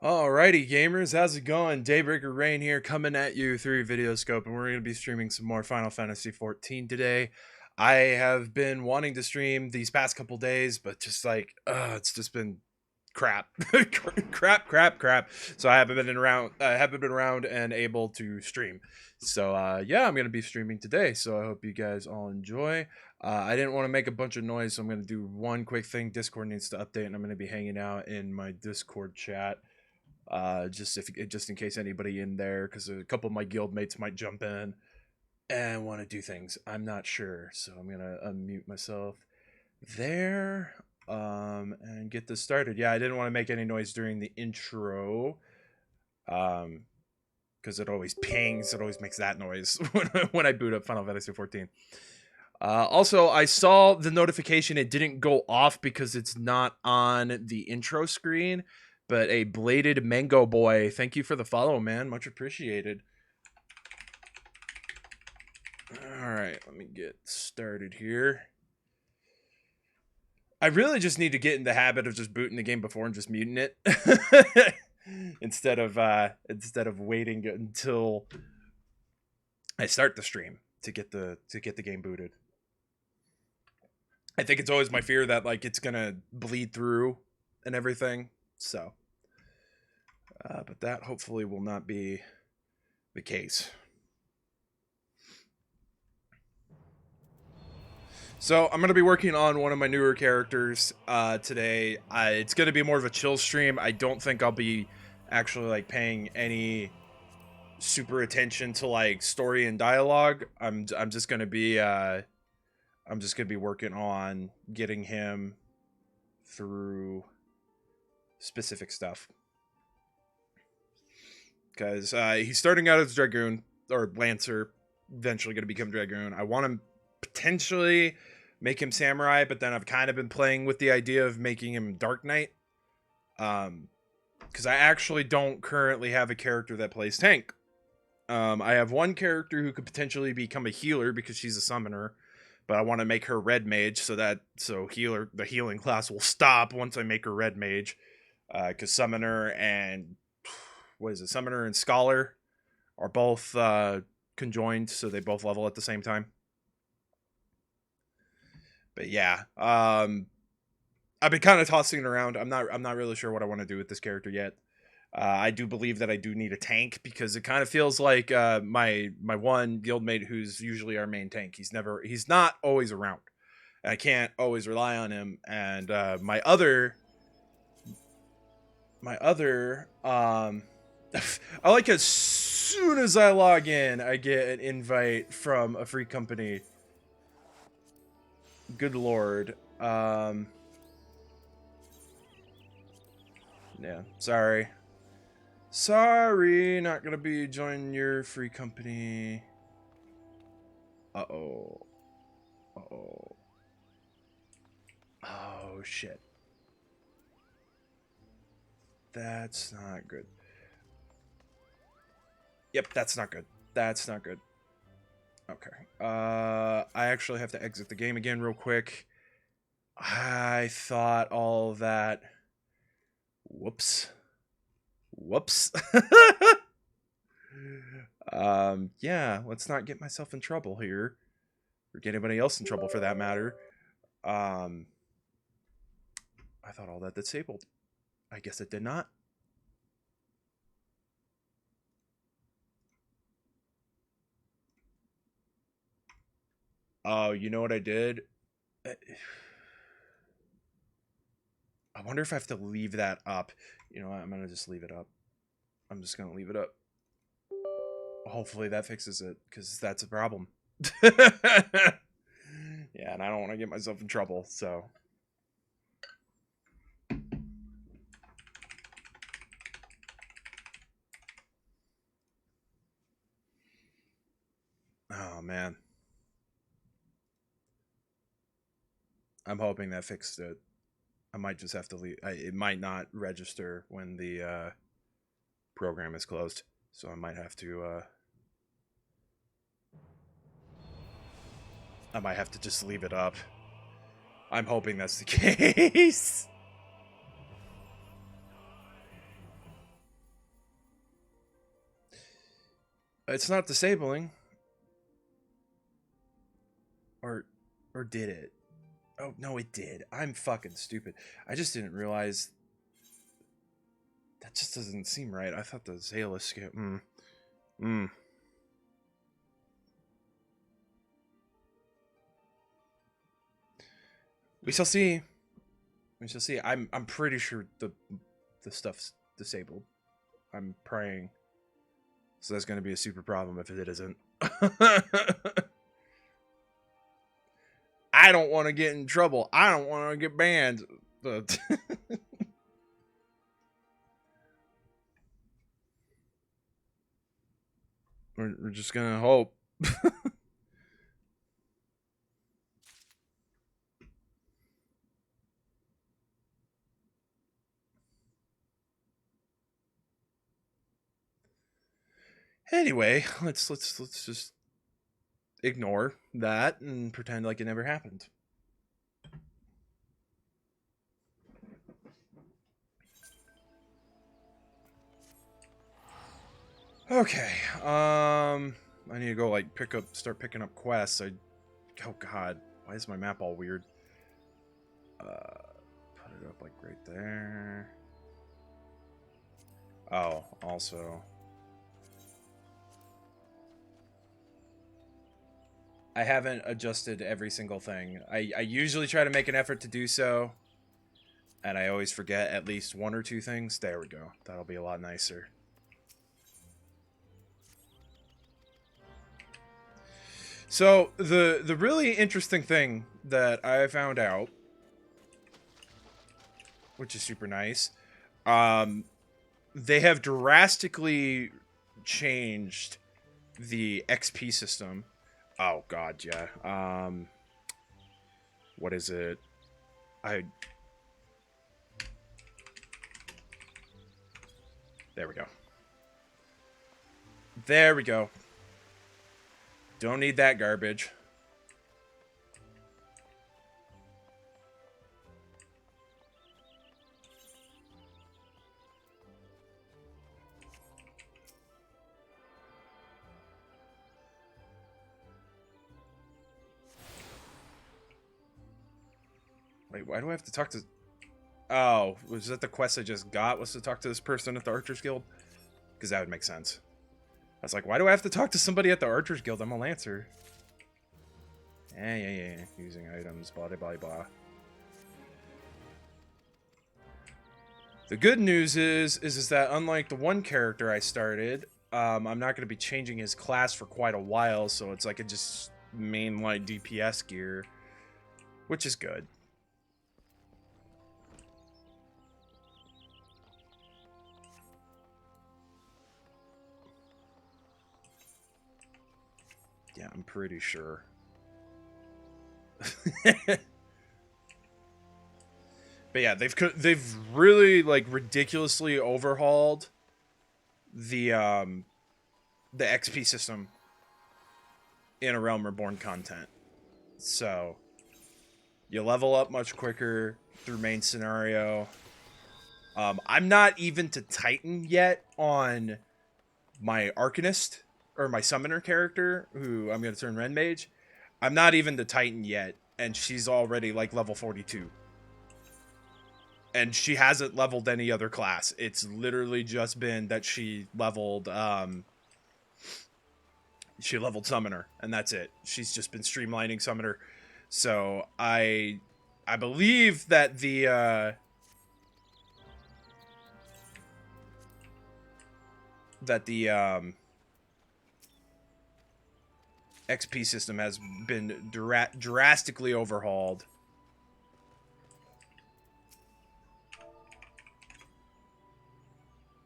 Alrighty, gamers, how's it going? Daybreaker Rein here, coming at you through Videoscope, and we're going to be streaming some more Final Fantasy XIV today. I have been wanting to stream these past couple days, but just like, it's just been crap, crap. So I haven't been around and able to stream. So yeah, I'm going to be streaming today. So I hope you guys all enjoy. I didn't want to make a bunch of noise, so I'm going to do one quick thing. Discord needs to update, and I'm going to be hanging out in my Discord chat. Just in case anybody in there, because a couple of my guild mates might jump in and want to do things. I'm not sure, so I'm gonna unmute myself there and get this started. Yeah, I didn't want to make any noise during the intro because it always pings. It always makes that noise when I boot up Final Fantasy XIV. Also, I saw the notification. It didn't go off because it's not on the intro screen. But a bladed mango boy, thank you for the follow, man. Much appreciated. All right, let me get started here. I really just need to get in the habit of just booting the game before and just muting it instead of waiting until I start the stream to get the game booted. I think it's always my fear that like it's gonna bleed through and everything. So. But that hopefully will not be the case. So I'm going to be working on one of my newer characters today. It's going to be more of a chill stream. I don't think I'll be actually like paying any super attention to like story and dialogue. I'm just going to be working on getting him through specific stuff. Because he's starting out as Dragoon, or Lancer, eventually going to become Dragoon. I want to potentially make him Samurai, but then I've kind of been playing with the idea of making him Dark Knight. Because I actually don't currently have a character that plays tank. I have one character who could potentially become a healer because she's a summoner, but I want to make her Red Mage so the healing class will stop once I make her Red Mage. Because Summoner and Summoner and Scholar are both conjoined, so they both level at the same time. But yeah, I've been kind of tossing it around. I'm not really sure what I want to do with this character yet. I do believe that I do need a tank because it kind of feels like my one guildmate who's usually our main tank. He's not always around. I can't always rely on him, and my other my other, I like as soon as I log in, I get an invite from a free company. Good Lord. Yeah, sorry. Sorry, not gonna be joining your free company. Uh-oh. Uh-oh. Oh, shit. That's not good. Yep, that's not good. That's not good. Okay. I actually have to exit the game again real quick. I thought all that. Whoops. Whoops. Yeah, let's not get myself in trouble here. Or get anybody else in trouble for that matter. I thought all that disabled. I guess it did not. Oh, you know what I did? I wonder if I have to leave that up. You know what? I'm going to just leave it up. I'm just going to leave it up. Hopefully that fixes it, because that's a problem. Yeah, and I don't want to get myself in trouble, so. Oh, man. I'm hoping that fixed it. I might just have to leave. It might not register when the program is closed, so I might have to just leave it up. I'm hoping that's the case. It's not disabling. Or did it? Oh, no, it did. I'm fucking stupid. I just didn't realize. That just doesn't seem right. I thought the Zayla skip. We shall see. We shall see. I'm pretty sure the stuff's disabled. I'm praying. So that's going to be a super problem if it isn't. I don't want to get in trouble. I don't want to get banned. But we're just going to hope. Anyway, let's just ignore that and pretend like it never happened. Okay. I need to go like start picking up quests. Oh god, why is my map all weird? Put it up like right there. Oh, also, I haven't adjusted every single thing. I usually try to make an effort to do so, and I always forget at least one or two things. There we go. That'll be a lot nicer. So the really interesting thing that I found out, which is super nice, they have drastically changed the XP system. Oh god, yeah. What is it? There we go. There we go. Don't need that garbage. Wait, why do I have to talk to... Oh, was that the quest I just got? Was to talk to this person at the Archers Guild? Because that would make sense. I was like, why do I have to talk to somebody at the Archers Guild? I'm a Lancer. Yeah. Using items, blah, blah, blah. The good news is that unlike the one character I started, I'm not going to be changing his class for quite a while, so it's like a just mainline DPS gear, which is good. Yeah, I'm pretty sure. But yeah, they've really like ridiculously overhauled the XP system in A Realm Reborn content. So you level up much quicker through main scenario. I'm not even to Titan yet on my Arcanist or my Summoner character, who I'm going to turn Ren Mage. I'm not even to Titan yet, and she's already like level 42. And she hasn't leveled any other class. It's literally just been that she leveled Summoner, and that's it. She's just been streamlining Summoner. So I believe that the XP system has been drastically overhauled.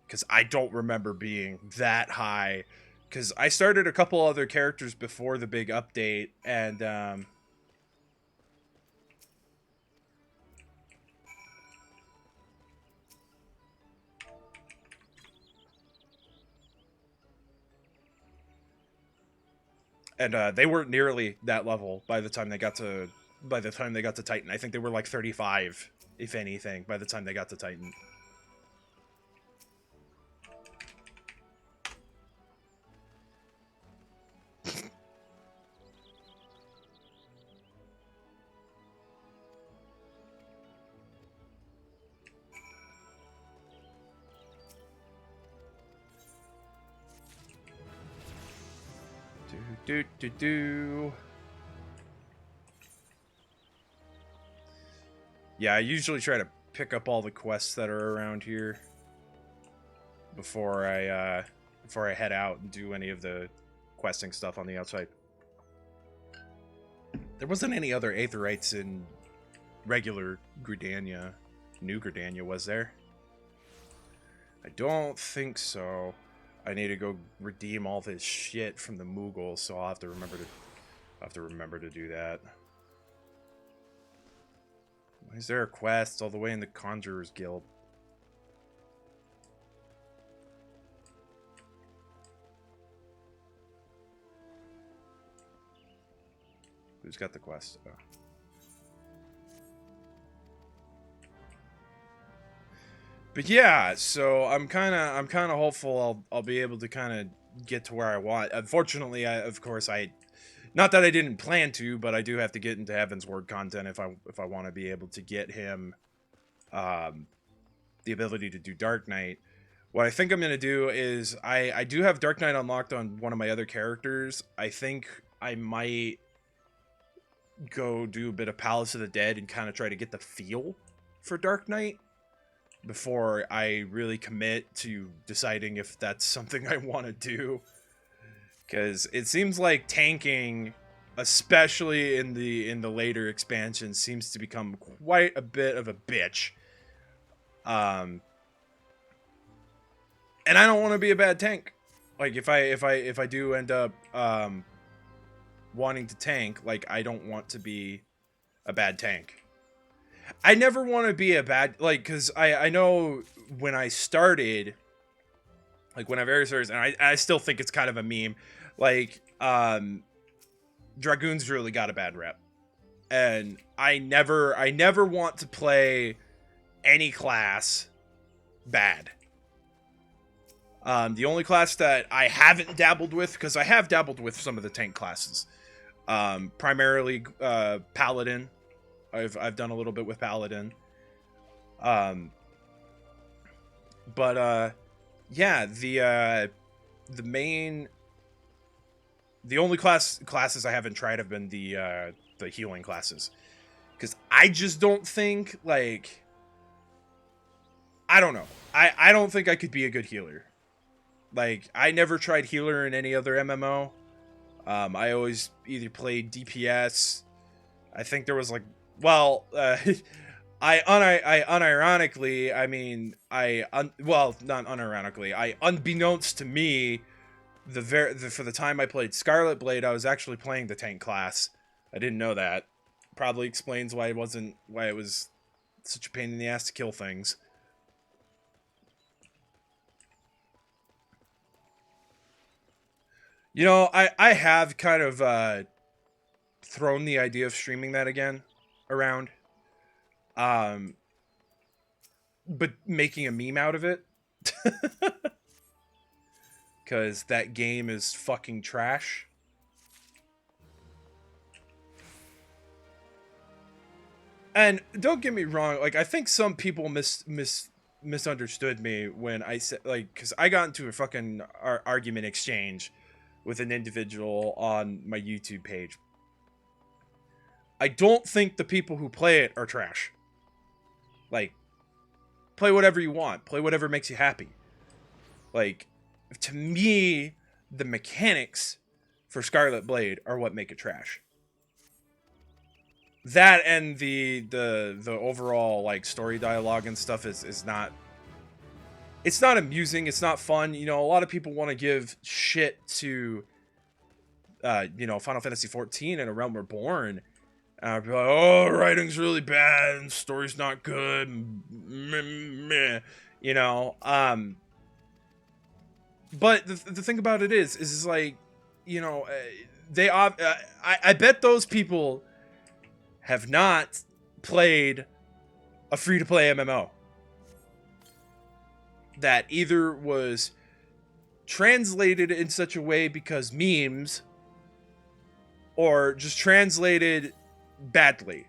Because I don't remember being that high. Because I started a couple other characters before the big update, and they weren't nearly that level by the time they got to Titan. I think they were like 35, if anything, by the time they got to Titan. Yeah, I usually try to pick up all the quests that are around here before I head out and do any of the questing stuff on the outside. There wasn't any other Aetherites in regular Gridania. New Gridania, was there? I don't think so. I need to go redeem all this shit from the Moogle, so I'll have to remember to do that. Why is there a quest all the way in the Conjurer's Guild? Who's got the quest? Oh. But yeah, so I'm kind of hopeful I'll be able to kind of get to where I want. Unfortunately, of course, not that I didn't plan to, but I do have to get into Heaven's Word content if I want to be able to get him the ability to do Dark Knight. What I think I'm going to do is I do have Dark Knight unlocked on one of my other characters. I think I might go do a bit of Palace of the Dead and kind of try to get the feel for Dark Knight before I really commit to deciding if that's something I want to do. Because it seems like tanking, especially in the later expansions, seems to become quite a bit of a bitch. And I don't want to be a bad tank. Like if I do end up wanting to tank, like I don't want to be a bad tank. I never want to be a bad, like, because I know when I started, like when I very started, and I still think it's kind of a meme, like Dragoons really got a bad rep, and I never want to play any class bad. The only class that I haven't dabbled with, because I have dabbled with some of the tank classes, primarily Paladin. I've done a little bit with Paladin. Yeah, the only classes I haven't tried have been the healing classes, because I just don't think, like, I don't know. I don't think I could be a good healer. Like, I never tried healer in any other MMO. I always either played DPS. I think there was like, well, I unironically, I mean, well, not unironically, unbeknownst to me, for the time I played Scarlet Blade, I was actually playing the tank class. I didn't know that. Probably explains why it was such a pain in the ass to kill things. You know, I have kind of thrown the idea of streaming that again around. Um, but making a meme out of it. Because that game is fucking trash. And don't get me wrong, like, I think some people misunderstood me when I said, like, because I got into a fucking argument exchange with an individual on my YouTube page. I don't think the people who play it are trash. Like, play whatever you want. Play whatever makes you happy. Like, to me, the mechanics for Scarlet Blade are what make it trash. That and the overall, like, story dialogue and stuff is not, it's not amusing, it's not fun. You know, a lot of people want to give shit to you know, Final Fantasy 14 and A Realm Reborn. Be like, oh, writing's really bad and story's not good. Meh. You know, but the thing about it is like, you know, I bet those people have not played a free-to-play MMO that either was translated in such a way because memes, or just translated badly.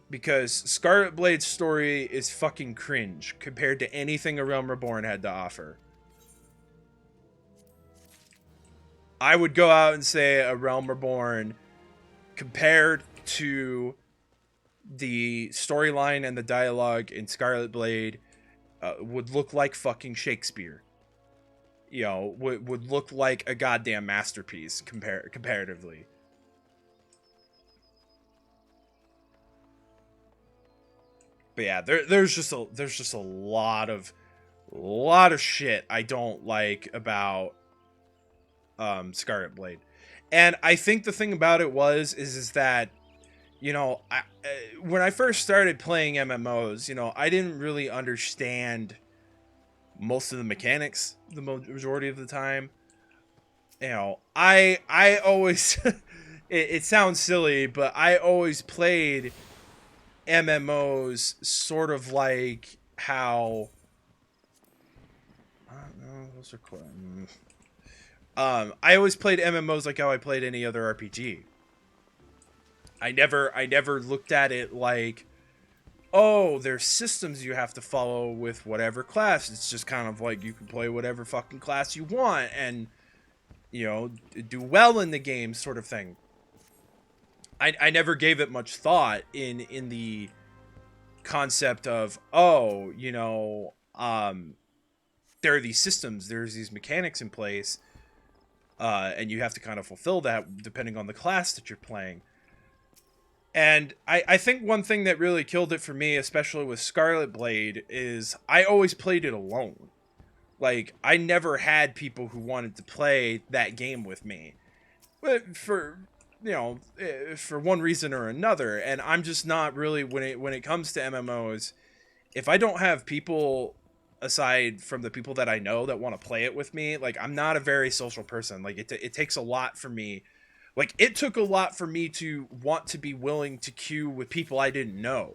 Because Scarlet Blade's story is fucking cringe compared to anything A Realm Reborn had to offer. I would go out and say A Realm Reborn, compared to the storyline and the dialogue in Scarlet Blade, would look like fucking Shakespeare. You know, would look like a goddamn masterpiece comparatively. But yeah, there's just a lot of shit I don't like about Scarlet Blade. And I think the thing about it is that, you know, when I first started playing MMOs, you know, I didn't really understand most of the mechanics the majority of the time. You know, I always it sounds silly, but I always played MMOs sort of like how, I don't know, those are cool. I always played MMOs like how I played any other RPG. I never looked at it like, oh, there's systems you have to follow with whatever class. It's just kind of like you can play whatever fucking class you want and, you know, do well in the game, sort of thing. I never gave it much thought in the concept of, oh, you know, there are these systems, there's these mechanics in place, and you have to kind of fulfill that depending on the class that you're playing. And I think one thing that really killed it for me, especially with Scarlet Blade, is I always played it alone. Like, I never had people who wanted to play that game with me. But for, you know, for one reason or another. And I'm just not really, when it comes to MMOs, if I don't have people aside from the people that I know that want to play it with me, like, I'm not a very social person. Like, it takes a lot for me. Like, it took a lot for me to want to be willing to queue with people I didn't know.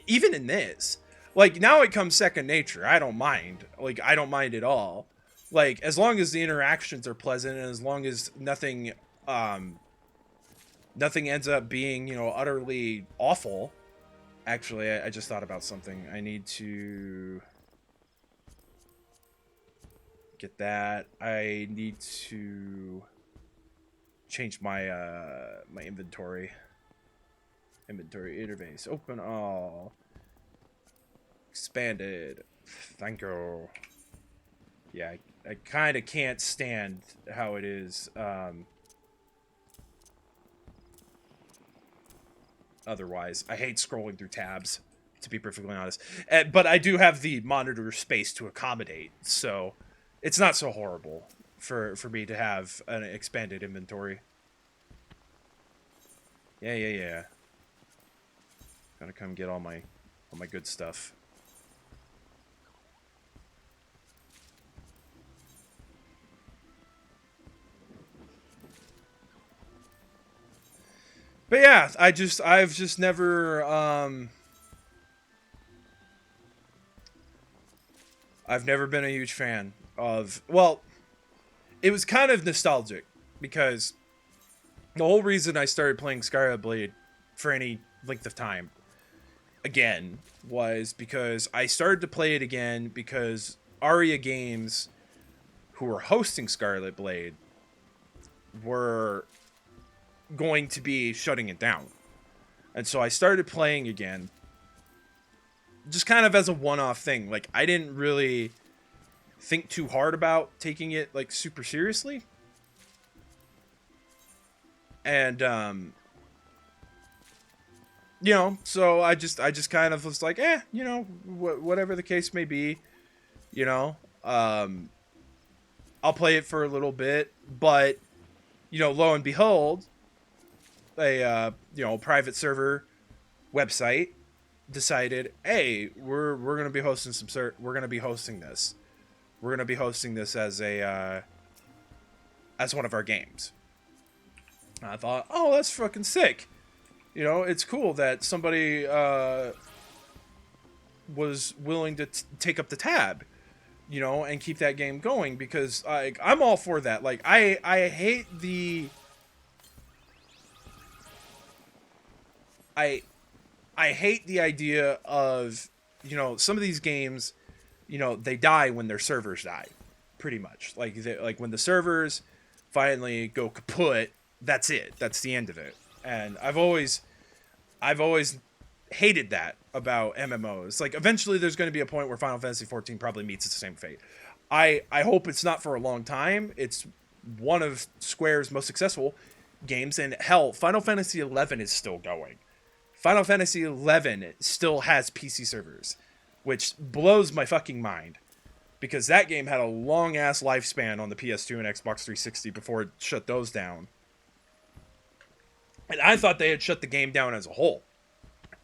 Even in this. Like, now it comes second nature. I don't mind. Like, I don't mind at all. Like, as long as the interactions are pleasant and as long as nothing ends up being, you know, utterly awful. Actually, I just thought about something. I need to get that. I need to change my my inventory interface. Open all. Expanded. Thank you. Yeah, I kind of can't stand how it is. Otherwise, I hate scrolling through tabs, to be perfectly honest. But I do have the monitor space to accommodate, so it's not so horrible for me to have an expanded inventory. Yeah. Gotta come get all my good stuff. But yeah, I've just never I've never been a huge fan of, well, it was kind of nostalgic because the whole reason I started playing Scarlet Blade for any length of time again was because I started to play it again because Aria Games, who were hosting Scarlet Blade, were going to be shutting it down. And so I started playing again just kind of as a one-off thing. Like, I didn't really think too hard about taking it like super seriously. And you know, so I just kind of was like, you know, whatever the case may be, you know, I'll play it for a little bit, but you know, lo and behold, a you know, private server website decided, hey, we're gonna be hosting we're gonna be hosting this. We're gonna be hosting this as a as one of our games. And I thought, oh, that's fucking sick. You know, it's cool that somebody was willing to take up the tab, you know, and keep that game going, because I'm all for that. Like, I hate the I hate the idea of, you know, some of these games, you know, they die when their servers die, pretty much. Like, like when the servers finally go kaput, that's it. That's the end of it. And I've always hated that about MMOs. Like, eventually there's going to be a point where Final Fantasy XIV probably meets the same fate. I hope it's not for a long time. It's one of Square's most successful games, and hell, Final Fantasy XI is still going. Final Fantasy XI still has PC servers, which blows my fucking mind, because that game had a long-ass lifespan on the PS2 and Xbox 360 before it shut those down. And I thought they had shut the game down as a whole.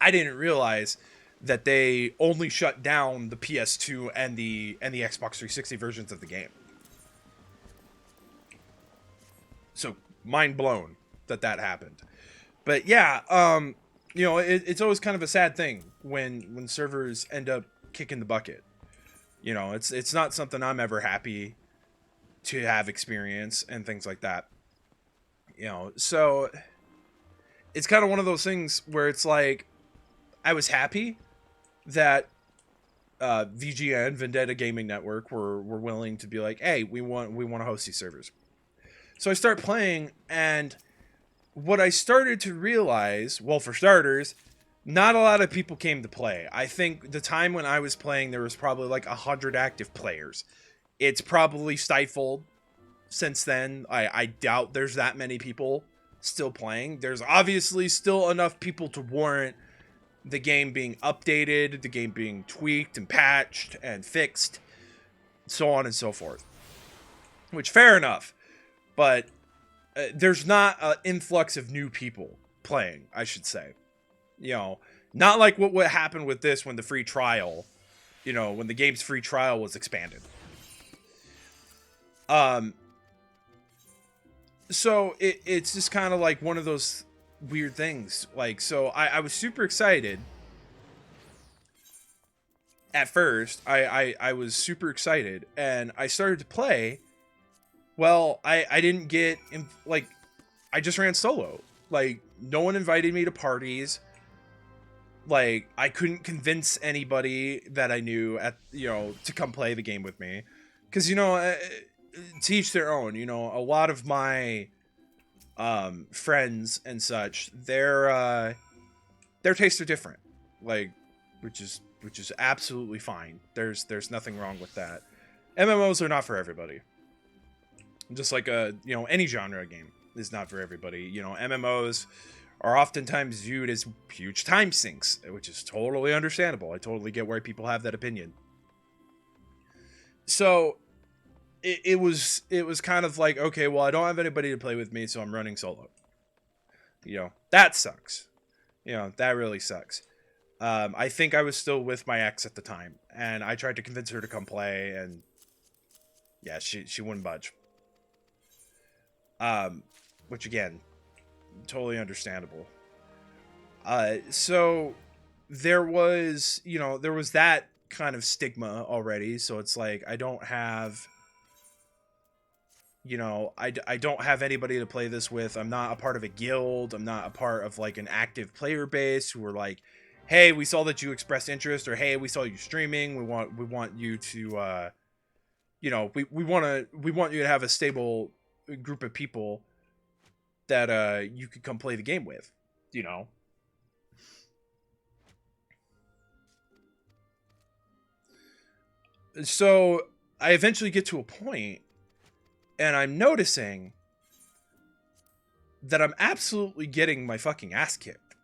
I didn't realize that they only shut down the PS2 and the Xbox 360 versions of the game. So, mind blown that happened. But yeah, you know, it's always kind of a sad thing when servers end up kicking the bucket. You know, it's not something I'm ever happy to have experience and things like that. You know, so it's kind of one of those things where it's like, I was happy that VGN, Vendetta Gaming Network, were willing to be like, hey, we want to host these servers. So I start playing, and what I started to realize, well, for starters, not a lot of people came to play. I think the time when I was playing, there was probably like 100 active players. It's probably stifled since then. I doubt there's that many people still playing. There's obviously still enough people to warrant the game being updated, the game being tweaked and patched and fixed, so on and so forth. Which, fair enough. But there's not an influx of new people playing, I should say. You know, not like what happened with this when the free trial, you know, when the game's free trial was expanded. So it's just kind of like one of those weird things. Like, so I was super excited. At first, I was super excited, and I started to play. Well, I didn't get, like, I just ran solo. Like, no one invited me to parties. Like, I couldn't convince anybody that I knew, you know, to come play the game with me. Because, you know, to each their own. You know, a lot of my friends and such, their tastes are different. Like, which is absolutely fine. There's nothing wrong with that. MMOs are not for everybody. Just like any genre game is not for everybody. MMOs are oftentimes viewed as huge time sinks, which is totally understandable. I totally get why people have that opinion. So it was kind of like, okay, well, I don't have anybody to play with me, so I'm running solo. That sucks. That really sucks. I think I was still with my ex at the time, and I tried to convince her to come play, and yeah, she wouldn't budge. Which again, totally understandable. So there was that kind of stigma already. So it's like, I don't have, I don't have anybody to play this with. I'm not a part of a guild. I'm not a part of like an active player base who are like, hey, we saw that you expressed interest, or hey, we saw you streaming. We want you to, we want you to have a stable group of people that you could come play the game with, So I eventually get to a point, and I'm noticing that I'm absolutely getting my fucking ass kicked.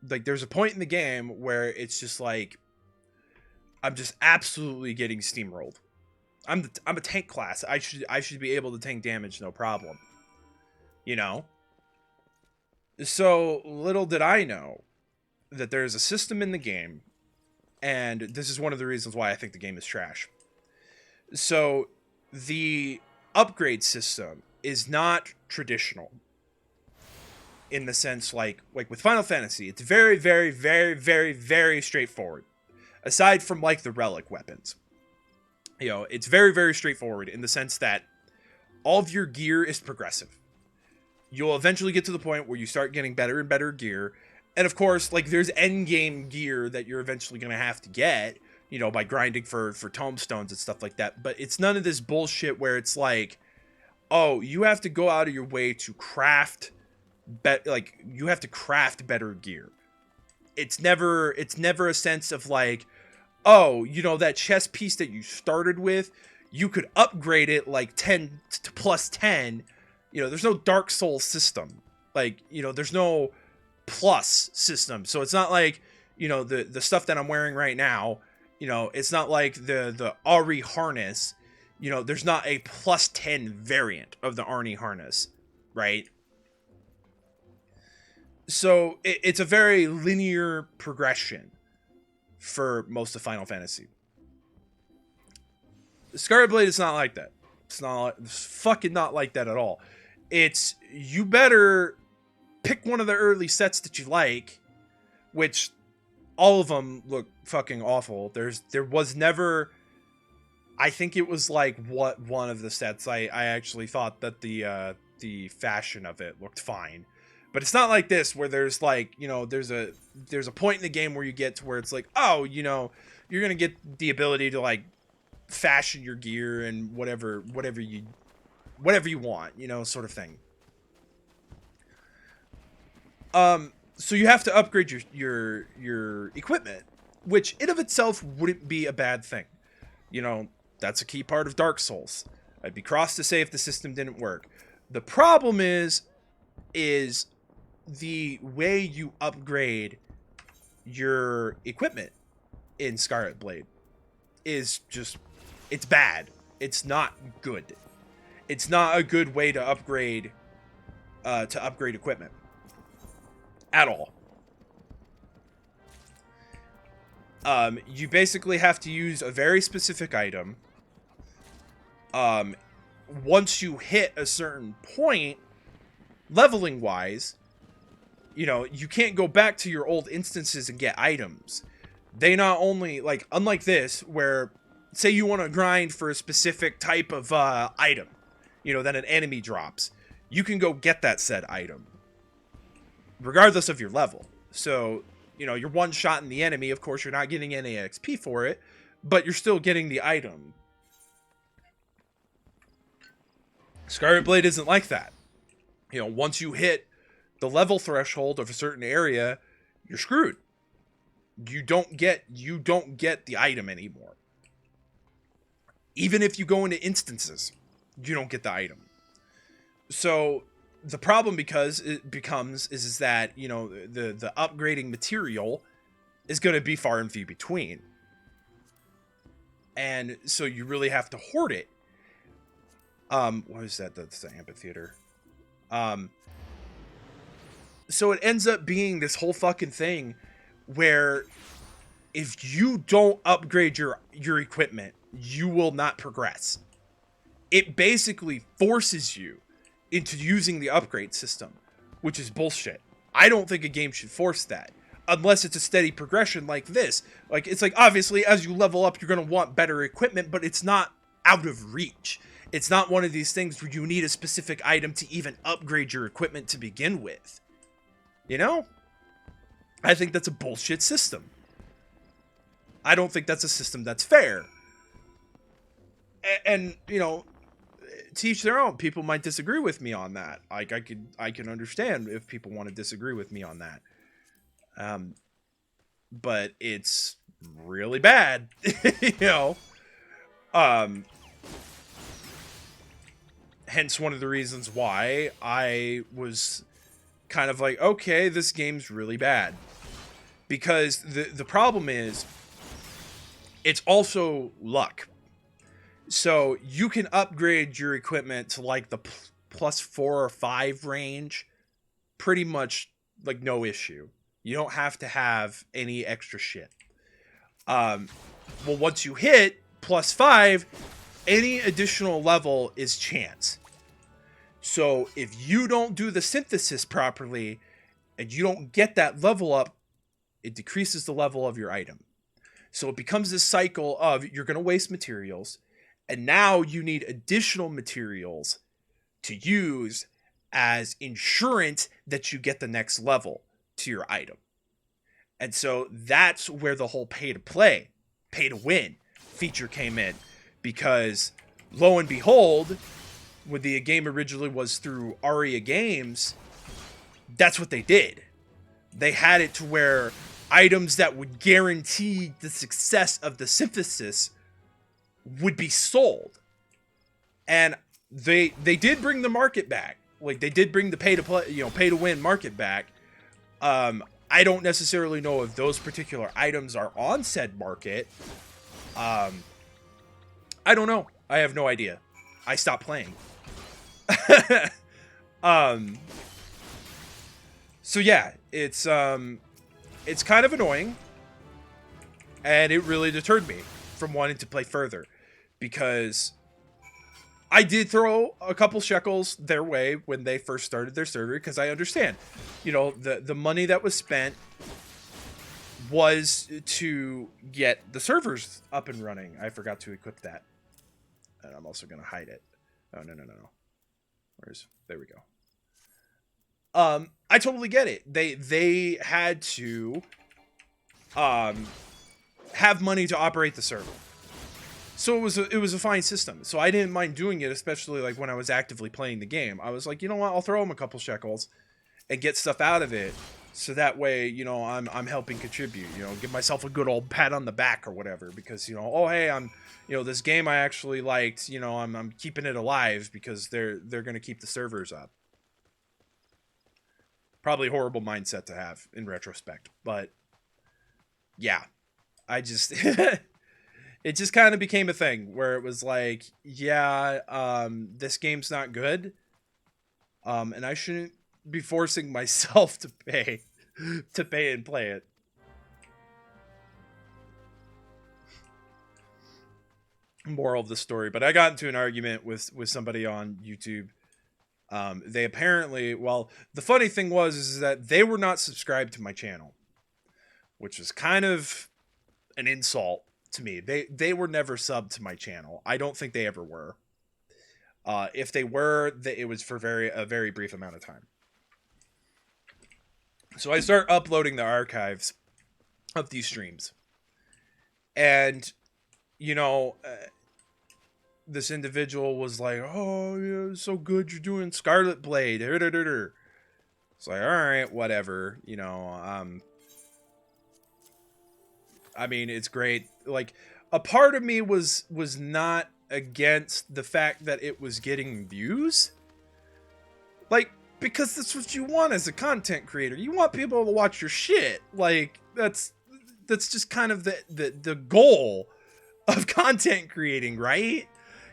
Like, there's a point in the game where it's just like, I'm just absolutely getting steamrolled. I'm a tank class. I should be able to tank damage, no problem. So little did I know that there's a system in the game, and this is one of the reasons why I think the game is trash. So the upgrade system is not traditional in the sense like with Final Fantasy. It's very, very, very, very, very straightforward. Aside from like the relic weapons, it's very, very straightforward in the sense that all of your gear is progressive. You'll eventually get to the point where you start getting better and better gear. And of course, like, there's end game gear that you're eventually going to have to get, by grinding for tomestones and stuff like that. But it's none of this bullshit where it's like, oh, you have to go out of your way to craft, you have to craft better gear. It's never a sense of like, oh, that chest piece that you started with, you could upgrade it like 10 to plus 10. There's no Dark Souls system. Like, there's no plus system. So it's not like, the stuff that I'm wearing right now, it's not like the Ari harness. There's not a plus 10 variant of the Arnie harness, right? So it's a very linear progression for most of Final Fantasy. Scarlet Blade is not like that. It's fucking not like that at all. It's, you better pick one of the early sets that you like, which all of them look fucking awful. There was never, I think it was like one of the sets I actually thought that the fashion of it looked fine. But it's not like this where there's like, there's a point in the game where you get to where it's like, oh, you're going to get the ability to like fashion your gear and whatever you want, sort of thing. So you have to upgrade your equipment, which in of itself wouldn't be a bad thing. That's a key part of Dark Souls. I'd be cross to say if the system didn't work. The problem is the way you upgrade your equipment in Scarlet Blade is just, it's bad. It's not good. It's not a good way to upgrade equipment at all. You basically have to use a very specific item. Once you hit a certain point, leveling wise, you can't go back to your old instances and get items. They not only, like, unlike this, where, say you want to grind for a specific type of item, that an enemy drops, you can go get that said item, regardless of your level. So, you're one-shotting the enemy. Of course, you're not getting any XP for it, but you're still getting the item. Scarlet Blade isn't like that. Once you hit the level threshold of a certain area, you're screwed. You don't get the item anymore. Even if you go into instances, you don't get the item. So the problem is that, you know, the upgrading material is going to be far and few between. And so you really have to hoard it. What is that? That's the amphitheater. So it ends up being this whole fucking thing where if you don't upgrade your equipment, you will not progress. It basically forces you into using the upgrade system, which is bullshit. I don't think a game should force that unless it's a steady progression like this. Like, it's like, obviously as you level up, you're going to want better equipment, but it's not out of reach. It's not one of these things where you need a specific item to even upgrade your equipment to begin with. You know? I think that's a bullshit system. I don't think that's a system that's fair. And you know, to each their own. People might disagree with me on that. Like, I can understand if people want to disagree with me on that. But it's really bad, you know. Hence one of the reasons why I was kind of like, okay, this game's really bad. Because the problem is, it's also luck. So you can upgrade your equipment to like the plus 4 or 5 range pretty much like no issue. You don't have to have any extra shit. Well, once you hit plus 5, any additional level is chance. So if you don't do the synthesis properly and you don't get that level up, it decreases the level of your item. So it becomes this cycle of you're going to waste materials, and now you need additional materials to use as insurance that you get the next level to your item. And so that's where the whole pay to win feature came in. Because lo and behold, when the game originally was through Aria Games, that's what they did. They had it to where items that would guarantee the success of the synthesis would be sold. And they did bring the market back. Like, they did bring the pay to win market back. I don't necessarily know if those particular items are on said market. I don't know. I have no idea. I stopped playing. So yeah, it's kind of annoying, and it really deterred me from wanting to play further, because I did throw a couple shekels their way when they first started their server, because I understand, you know, the money that was spent was to get the servers up and running. I forgot to equip that, and I'm also going to hide it. Oh, no. There we go. I totally get it. They had to have money to operate the server. So it was a fine system. So I didn't mind doing it, especially like when I was actively playing the game. I was like, you know what, I'll throw them a couple shekels and get stuff out of it, so that way, you know, I'm helping contribute, you know, give myself a good old pat on the back or whatever, because, you know, oh hey, you know, this game I actually liked, you know, I'm keeping it alive because they're going to keep the servers up. Probably a horrible mindset to have in retrospect, but yeah, I just it just kind of became a thing where it was like, yeah, this game's not good, and I shouldn't be forcing myself to pay and play it. Moral of the story, but I got into an argument with somebody on YouTube. They apparently, well, the funny thing is that they were not subscribed to my channel, which was kind of an insult to me. They were never subbed to my channel. I don't think they ever were. If they were, it was for a very brief amount of time. So I start uploading the archives of these streams, and you know, this individual was like, "Oh, yeah, so good, you're doing Scarlet Blade." It's like, all right, whatever, you know. I mean, it's great. Like, a part of me was not against the fact that it was getting views. Like, because that's what you want as a content creator. You want people to watch your shit. Like, that's just kind of the goal of content creating, right?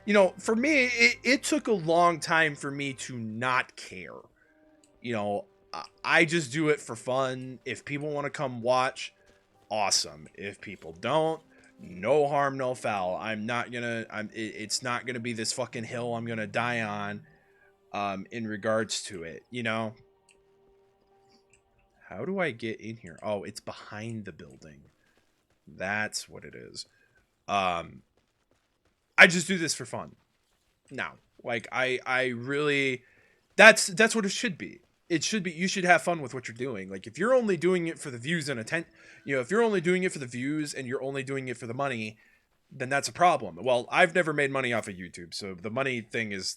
You know, for me, it took a long time for me to not care. You know, I just do it for fun. If people want to come watch, awesome. If people don't, no harm, no foul. I'm not gonna. It's not gonna be this fucking hill I'm gonna die on. In regards to it, you know. How do I get in here? Oh, it's behind the building. That's what it is. I just do this for fun. Now, like I really, that's what it should be. It should be, you should have fun with what you're doing. Like, if you're only doing it for the views and you know, if you're only doing it for the views and you're only doing it for the money, then that's a problem. Well, I've never made money off of YouTube, so the money thing is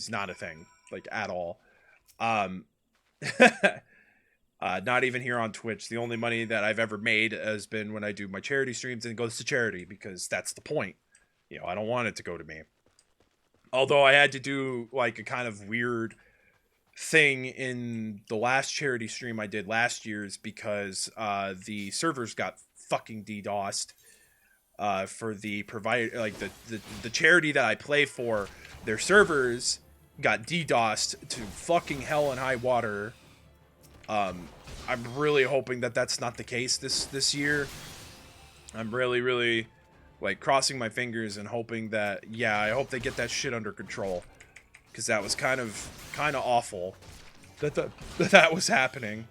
not a thing, like, at all. Um, not even here on Twitch. The only money that I've ever made has been when I do my charity streams, and it goes to charity because that's the point. You know, I don't want it to go to me. Although I had to do like a kind of weird thing in the last charity stream I did last year's because the servers got fucking DDoSed for the provider, like the charity that I play for. Their servers got DDoSed to fucking hell and high water. I'm really hoping that that's not the case this year. I'm really like crossing my fingers and hoping that, yeah, I hope they get that shit under control, because that was kind of awful that was happening.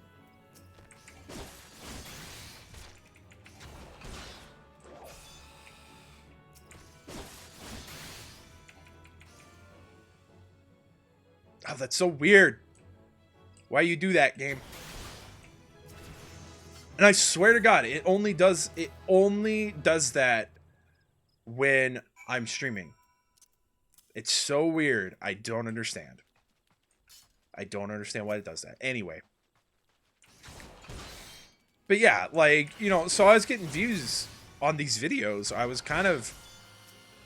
Oh, that's so weird. Why you do that, game? And I swear to God, it only does that when I'm streaming. It's so weird. I don't understand. I don't understand why it does that. Anyway. But yeah, like, you know, so I was getting views on these videos. I was kind of,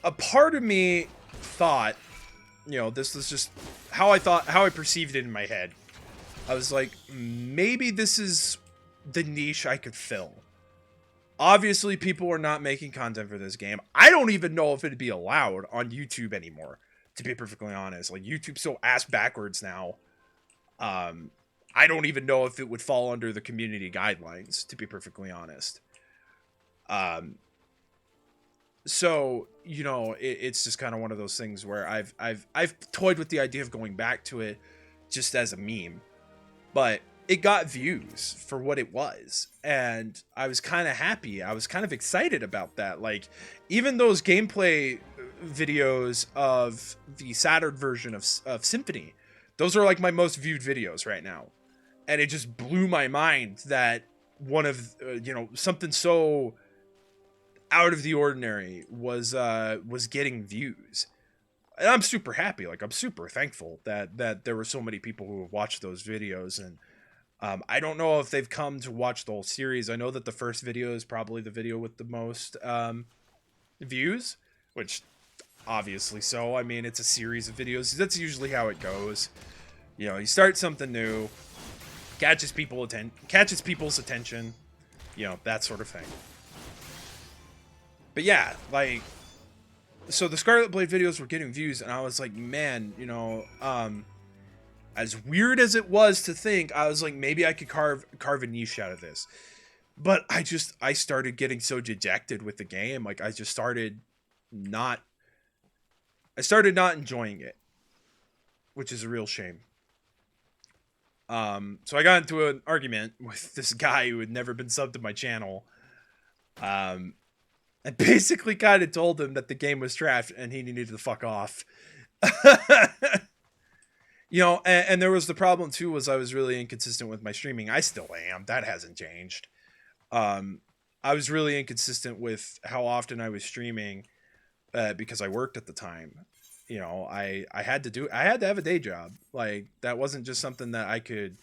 a part of me thought, you know, this was just how I perceived it in my head. I was like, maybe this is the niche I could fill. Obviously, people are not making content for this game. I don't even know if it'd be allowed on YouTube anymore, to be perfectly honest. Like, YouTube's so ass backwards now. I don't even know if it would fall under the community guidelines, to be perfectly honest. So, you know, it's just kind of one of those things where I've toyed with the idea of going back to it just as a meme, but it got views for what it was, and I was kind of happy. I was kind of excited about that. Like, even those gameplay videos of the Saturn version of Symphony, those are like my most viewed videos right now, and it just blew my mind that one of you know, something so out of the ordinary was getting views. And I'm super happy. Like, I'm super thankful that there were so many people who have watched those videos. And I don't know if they've come to watch the whole series. I know that the first video is probably the video with the most views, which obviously so. I mean, it's a series of videos. That's usually how it goes. You know, you start something new, catches people's attention, you know, that sort of thing. But yeah, like, so the Scarlet Blade videos were getting views, and I was like, man, you know, as weird as it was to think, I was like, maybe I could carve a niche out of this. But I started getting so dejected with the game. Like, I started not enjoying it, which is a real shame. So I got into an argument with this guy who had never been subbed to my channel. I basically kind of told him that the game was trash and he needed to fuck off. You know, and there was the problem too, was I was really inconsistent with my streaming. I still am. That hasn't changed. I was really inconsistent with how often I was streaming because I worked at the time. You know, I had to have a day job. Like, that wasn't just something that I could,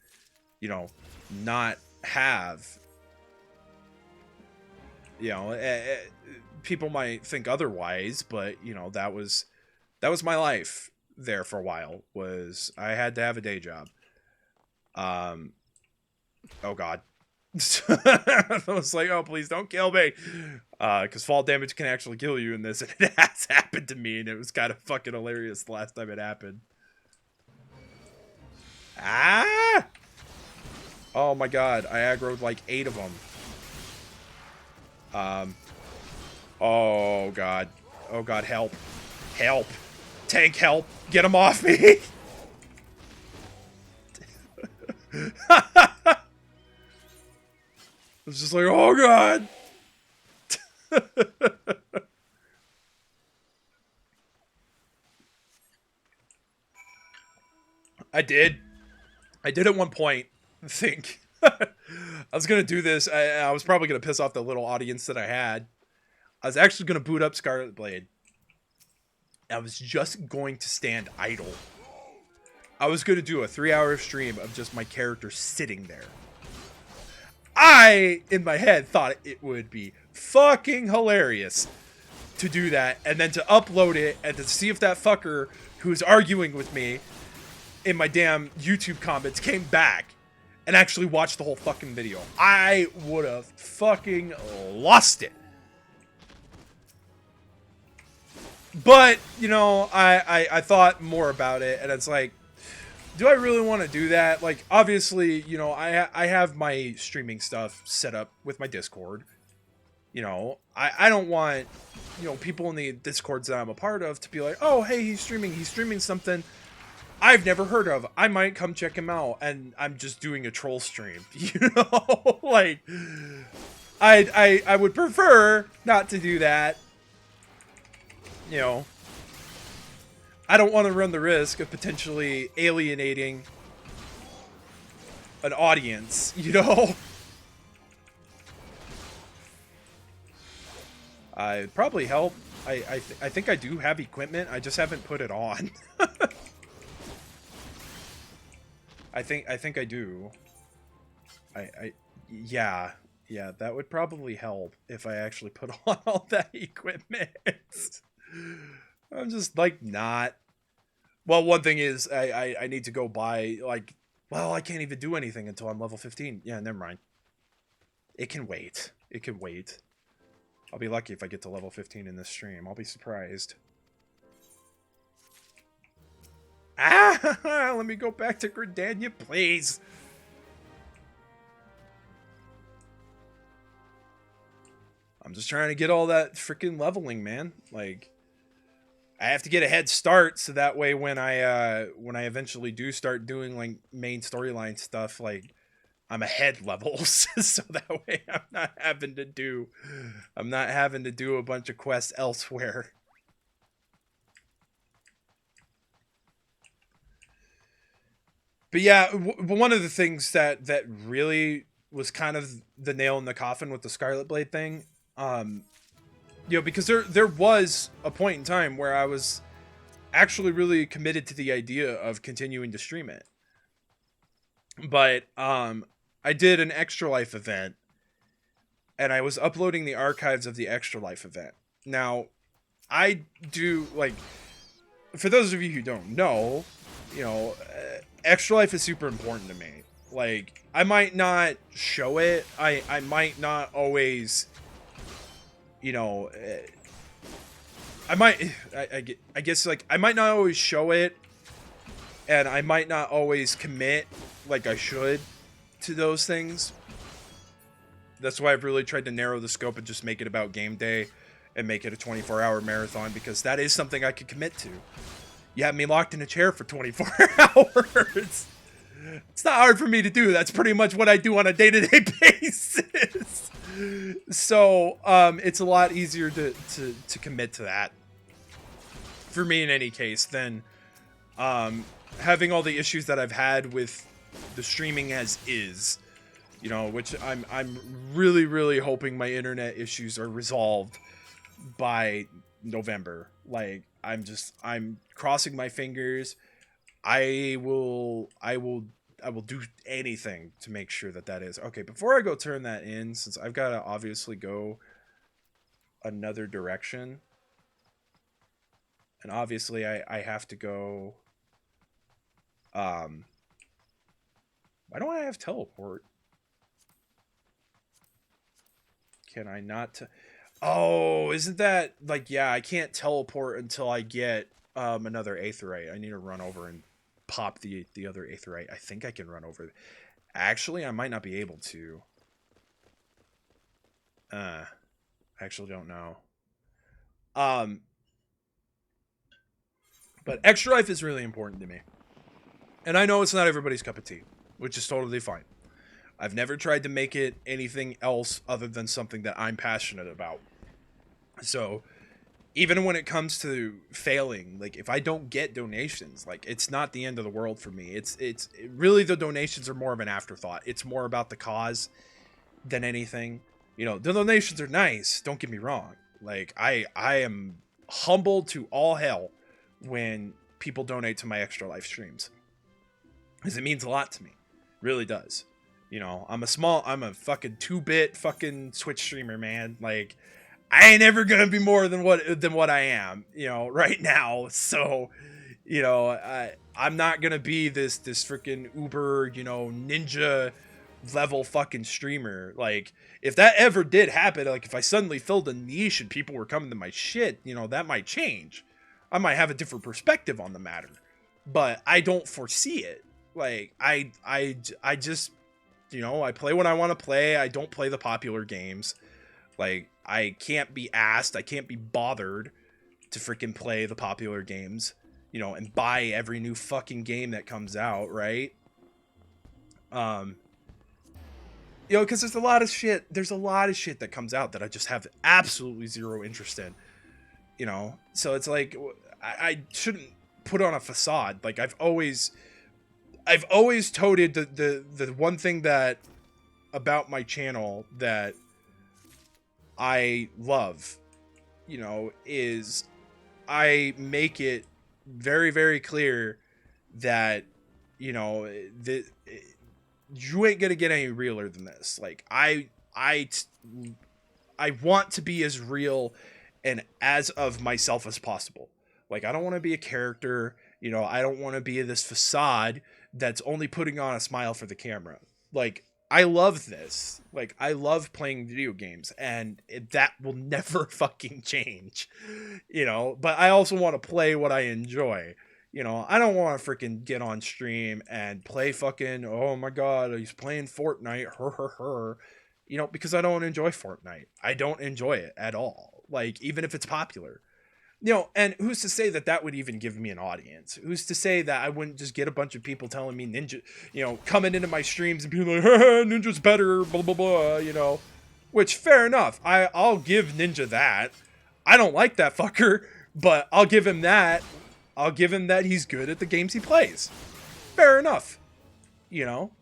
you know, not have. You know, people might think otherwise, but you know, that was my life there for a while. Was I had to have a day job. Um, oh God. I was like, oh, please don't kill me. Because fall damage can actually kill you in this, and it has happened to me, and it was kind of fucking hilarious the last time it happened. Ah! Oh my God, I aggroed like 8 of them. Oh God. Oh God, help. Help. Tank, help. Get him off me. I was just like, oh God. I did. I did at one point think I was going to do this. I was probably going to piss off the little audience that I had. I was actually going to boot up Scarlet Blade. I was just going to stand idle. I was going to do a 3-hour stream of just my character sitting there. I, in my head, thought it would be fucking hilarious to do that and then to upload it and to see if that fucker who's arguing with me in my damn YouTube comments came back and actually watched the whole fucking video. I would have fucking lost it. But, you know, I thought more about it, and it's like, do I really want to do that? Like, obviously, you know, I have my streaming stuff set up with my Discord. You know, I don't want, you know, people in the Discords that I'm a part of to be like, oh, hey, he's streaming something I've never heard of. I might come check him out, and I'm just doing a troll stream. You know, like, I would prefer not to do that. You know, I don't want to run the risk of potentially alienating an audience, you know? It'd probably help. I think I do have equipment. I just haven't put it on. I think I do. Yeah, that would probably help if I actually put on all that equipment. I'm just like not. Well, one thing is I need to go buy like. Well, I can't even do anything until I'm level 15. Yeah, never mind. It can wait. It can wait. I'll be lucky if I get to level 15 in this stream. I'll be surprised. Ah! Let me go back to Gridania, please. I'm just trying to get all that freaking leveling, man. Like, I have to get a head start so that way when I eventually do start doing like main storyline stuff, like I'm ahead levels, so that way I'm not having to do a bunch of quests elsewhere. But yeah, one of the things that really was kind of the nail in the coffin with the Scarlet Blade thing, you know, because there was a point in time where I was actually really committed to the idea of continuing to stream it. But I did an Extra Life event, and I was uploading the archives of the Extra Life event. Now, I do, like, for those of you who don't know, you know, Extra Life is super important to me. Like, I might not show it. I might not always, you know, I guess, like, I might not always show it, and I might not always commit like I should to those things. That's why I've really tried to narrow the scope and just make it about game day and make it a 24-hour marathon, because that is something I could commit to. You have me locked in a chair for 24 hours. It's not hard for me to do. That's pretty much what I do on a day-to-day basis. So it's a lot easier to commit to that, for me in any case, than having all the issues that I've had with the streaming as is. You know, which I'm really hoping my internet issues are resolved by November. Like, I'm crossing my fingers. I will do anything to make sure that is. Okay, before I go turn that in, since I've got to obviously go another direction. And obviously I have to go. Why don't I have teleport? Can I not? Oh, isn't that like, yeah, I can't teleport until I get another aetheryte. I need to run over and pop the other aetheryte. I think I can run over. Actually, I might not be able to. I actually don't know. But extra life is really important to me. And I know it's not everybody's cup of tea, which is totally fine. I've never tried to make it anything else other than something that I'm passionate about. So even when it comes to failing, like if I don't get donations, like it's not the end of the world for me. It's really, the donations are more of an afterthought. It's more about the cause than anything. You know, the donations are nice, don't get me wrong. Like I am humbled to all hell when people donate to my extra life streams, because it means a lot to me. It really does. You know, I'm a fucking 2-bit fucking Twitch streamer, man. Like, I ain't ever gonna be more than what I am, you know, right now. So, you know, I'm not gonna be this freaking uber, you know, ninja level fucking streamer. Like, if that ever did happen, like if I suddenly filled a niche and people were coming to my shit, you know, that might change. I might have a different perspective on the matter, but I don't foresee it. Like, I just, you know, I play what I want to play. I don't play the popular games. Like, I can't be asked, I can't be bothered to freaking play the popular games, you know, and buy every new fucking game that comes out, right? You know, because there's a lot of shit that comes out that I just have absolutely zero interest in, you know? So it's like, I shouldn't put on a facade. Like, I've always toted the one thing that about my channel that I love, you know, is I make it very, very clear that, you know, you ain't gonna get any realer than this. Like, I want to be as real and as of myself as possible. Like, I don't want to be a character, you know, I don't want to be this facade that's only putting on a smile for the camera. Like, I love this. Like, I love playing video games, and that will never fucking change, you know, but I also want to play what I enjoy. You know, I don't want to freaking get on stream and play fucking, oh my god, he's playing Fortnite, you know, because I don't enjoy Fortnite. I don't enjoy it at all. Like, even if it's popular. You know, and who's to say that would even give me an audience? Who's to say that I wouldn't just get a bunch of people telling me Ninja, you know, coming into my streams and being like, Ninja's better, blah, blah, blah, you know. Which, fair enough. I'll give Ninja that. I don't like that fucker, but I'll give him that. I'll give him that he's good at the games he plays. Fair enough. You know?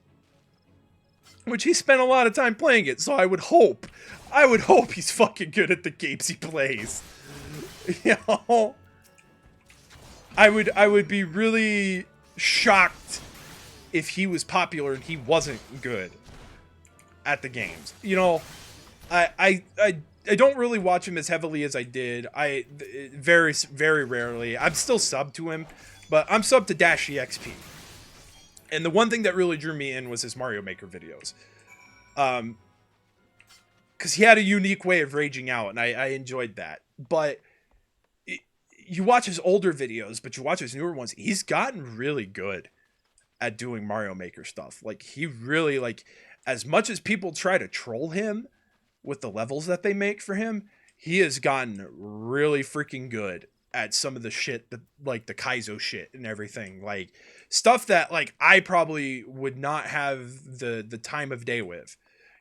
Which he spent a lot of time playing it, so I would hope he's fucking good at the games he plays. You know, I would be really shocked if he was popular and he wasn't good at the games. You know, I don't really watch him as heavily as I did. Very, very rarely. I'm still subbed to him, but I'm subbed to Dash EXP. And the one thing that really drew me in was his Mario Maker videos. Because he had a unique way of raging out, and I enjoyed that. But you watch his older videos, but you watch his newer ones, he's gotten really good at doing Mario Maker stuff. Like, he really, like, as much as people try to troll him with the levels that they make for him, he has gotten really freaking good at some of the shit, like the Kaizo shit and everything. Like, stuff that, like, I probably would not have the time of day with.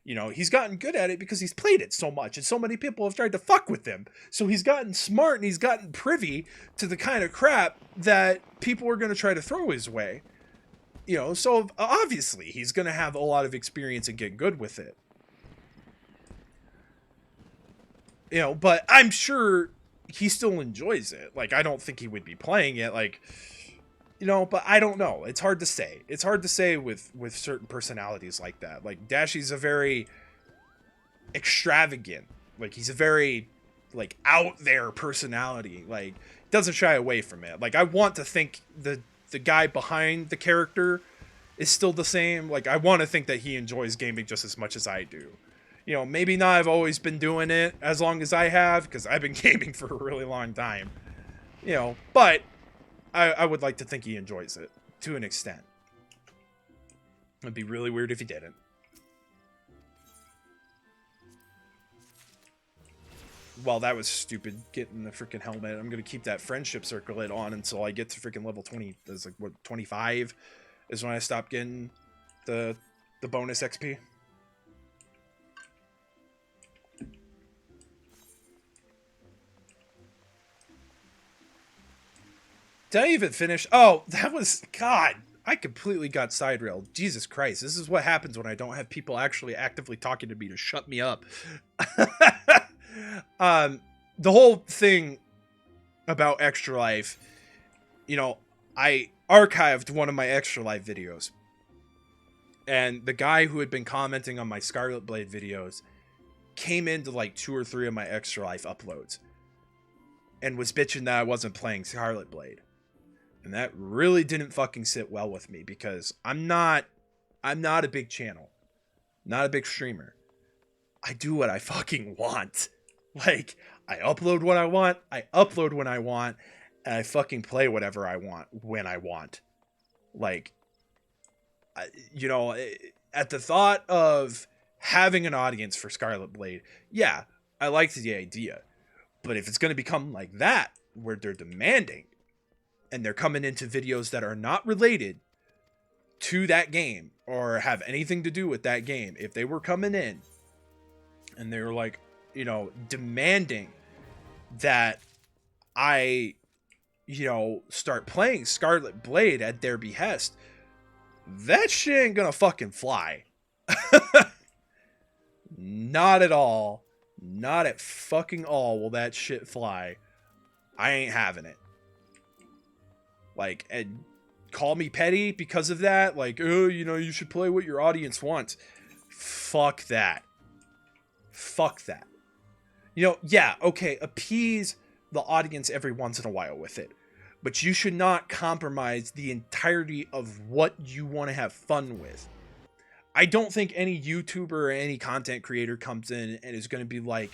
You know, he's gotten good at it because he's played it so much, and so many people have tried to fuck with him. So he's gotten smart, and he's gotten privy to the kind of crap that people are going to try to throw his way. You know, so obviously he's going to have a lot of experience and get good with it. You know, but I'm sure he still enjoys it. Like, I don't think he would be playing it, like, you know, but I don't know. It's hard to say. It's hard to say with certain personalities like that. Like, Dashy's a very extravagant, like, he's a very like out there personality. Like, doesn't shy away from it. Like, I want to think the guy behind the character is still the same. Like, I want to think that he enjoys gaming just as much as I do. You know, maybe not I've always been doing it as long as I have, because I've been gaming for a really long time. You know, but I would like to think he enjoys it to an extent. It'd be really weird if he didn't. Well, that was stupid, getting the freaking helmet. I'm going to keep that friendship circlet on until I get to freaking level 20. That's like, what, 25 is when I stop getting the bonus XP. Did I even finish? Oh, that was... God, I completely got side railed. Jesus Christ, this is what happens when I don't have people actually actively talking to me to shut me up. The whole thing about Extra Life, you know, I archived one of my Extra Life videos. And the guy who had been commenting on my Scarlet Blade videos came into like 2 or 3 of my Extra Life uploads and was bitching that I wasn't playing Scarlet Blade. And that really didn't fucking sit well with me, because I'm not a big channel. Not a big streamer. I do what I fucking want. Like, I upload what I want, I upload when I want, and I fucking play whatever I want when I want. Like, you know, at the thought of having an audience for Scarlet Blade, yeah, I liked the idea. But if it's going to become like that, where they're demanding, and they're coming into videos that are not related to that game or have anything to do with that game, if they were coming in and they were like, you know, demanding that I, you know, start playing Scarlet Blade at their behest, that shit ain't gonna fucking fly. Not at all. Not at fucking all will that shit fly. I ain't having it. Like, and call me petty because of that. Like, oh, you know, you should play what your audience wants. Fuck that. Fuck that. You know, yeah, okay, appease the audience every once in a while with it. But you should not compromise the entirety of what you want to have fun with. I don't think any YouTuber or any content creator comes in and is going to be like,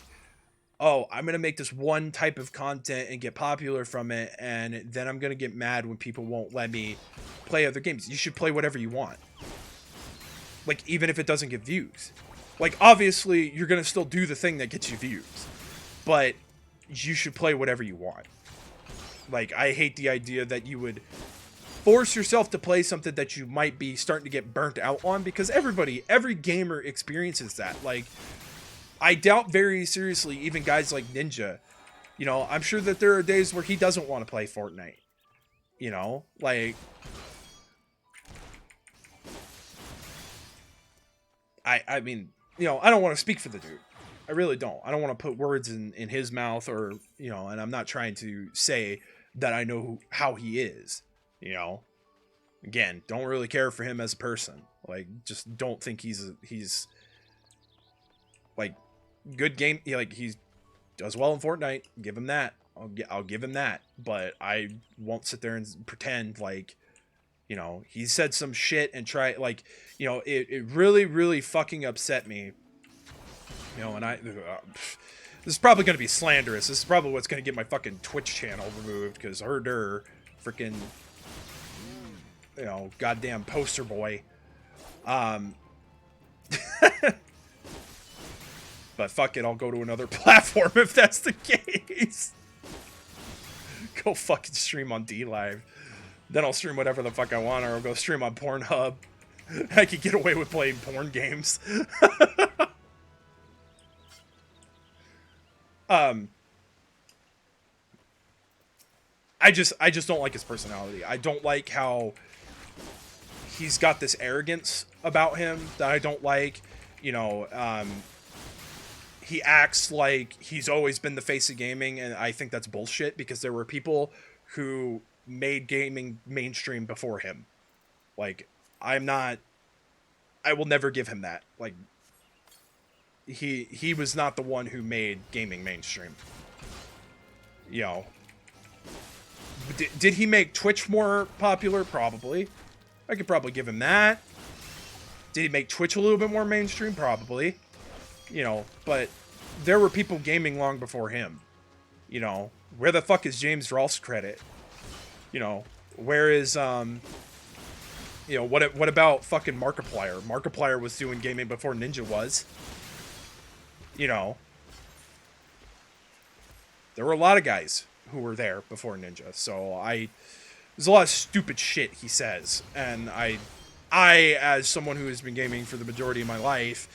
oh, I'm going to make this one type of content and get popular from it, and then I'm going to get mad when people won't let me play other games. You should play whatever you want. Like, even if it doesn't get views. Like, obviously, you're going to still do the thing that gets you views. But you should play whatever you want. Like, I hate the idea that you would force yourself to play something that you might be starting to get burnt out on, because every gamer experiences that. Like, I doubt very seriously, even guys like Ninja, you know, I'm sure that there are days where he doesn't want to play Fortnite. You know, like, I mean, you know, I don't want to speak for the dude. I really don't. I don't want to put words in his mouth, or, you know, and I'm not trying to say that I know how he is, you know. Again, don't really care for him as a person. Like, just don't think he's like, good game. Like, he does well in Fortnite. Give him that. I'll give him that. But I won't sit there and pretend like, you know, he said some shit and try, like, you know, it really, really fucking upset me. You know, and this is probably going to be slanderous. This is probably what's going to get my fucking Twitch channel removed, because herder, freaking, you know, goddamn poster boy. But fuck it, I'll go to another platform if that's the case. Go fucking stream on DLive. Then I'll stream whatever the fuck I want, or I'll go stream on Pornhub. I could get away with playing porn games. I just don't like his personality. I don't like how he's got this arrogance about him that I don't like. You know, he acts like he's always been the face of gaming, and I think that's bullshit, because there were people who made gaming mainstream before him. Like, I will never give him that. Like, he was not the one who made gaming mainstream. You know, did he make Twitch more popular? Probably. I could probably give him that. Did he make Twitch a little bit more mainstream? Probably. You know, but there were people gaming long before him. You know, where the fuck is James Rolfe's credit? You know, where is, you know, what about fucking Markiplier? Markiplier was doing gaming before Ninja was. You know, there were a lot of guys who were there before Ninja. So there's a lot of stupid shit he says. And I, as someone who has been gaming for the majority of my life,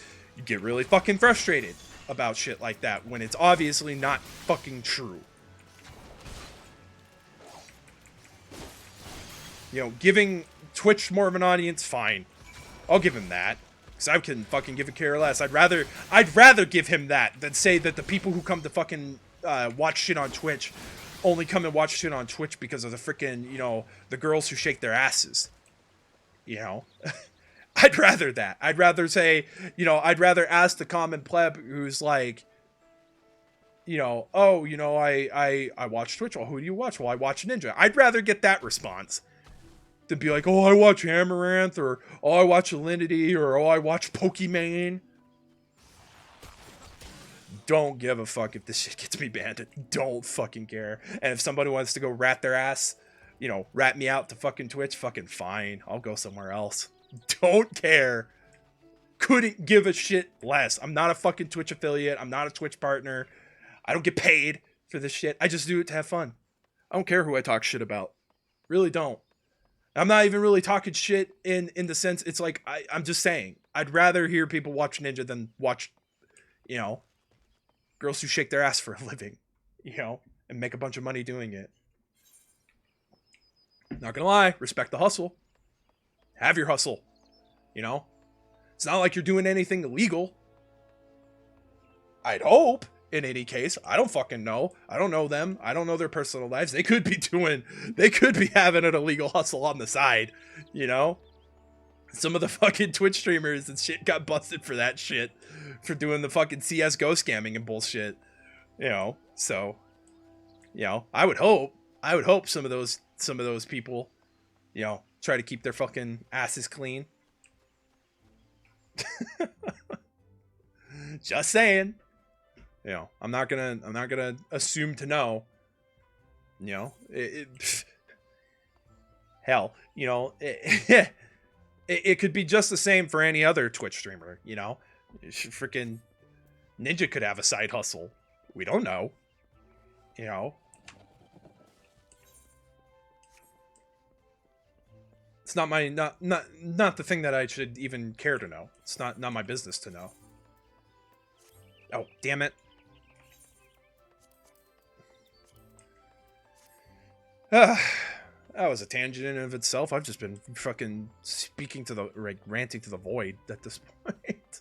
get really fucking frustrated about shit like that when it's obviously not fucking true. You know, giving Twitch more of an audience, fine. I'll give him that. Because I can fucking give a care less. I'd rather give him that than say that the people who come to fucking watch shit on Twitch only come and watch shit on Twitch because of the freaking, you know, the girls who shake their asses. You know? I'd rather that. I'd rather say, you know, I'd rather ask the common pleb who's like, you know, oh, you know, I watch Twitch. Well, who do you watch? Well, I watch Ninja. I'd rather get that response than be like, oh, I watch Amaranth, or oh, I watch Alinity, or oh, I watch Pokemon. Don't give a fuck if this shit gets me banned. Don't fucking care. And if somebody wants to go rat their ass, you know, rat me out to fucking Twitch, fucking fine. I'll go somewhere else. Don't care. Couldn't give a shit less. I'm not a fucking Twitch affiliate. I'm not a Twitch partner. I don't get paid for this shit. I just do it to have fun. I don't care who I talk shit about. Really don't. I'm not even really talking shit in the sense, it's like, I'm just saying, I'd rather hear people watch Ninja than watch, you know, girls who shake their ass for a living, you know, and make a bunch of money doing it. Not gonna lie, respect the hustle. Have your hustle, you know? It's not like you're doing anything illegal. I'd hope, in any case. I don't fucking know. I don't know them. I don't know their personal lives. They could be having an illegal hustle on the side, you know? Some of the fucking Twitch streamers and shit got busted for that shit. For doing the fucking CSGO scamming and bullshit. You know, so, you know, I would hope some of those people, you know, try to keep their fucking asses clean. Just saying. You know, I'm not gonna assume to know. You know, hell, you know, it could be just the same for any other Twitch streamer. You know, freaking Ninja could have a side hustle. We don't know. You know, it's not my not the thing that I should even care to know. It's not my business to know. Oh, damn it. That was a tangent in and of itself. I've just been fucking speaking to the, like, ranting to the void at this point.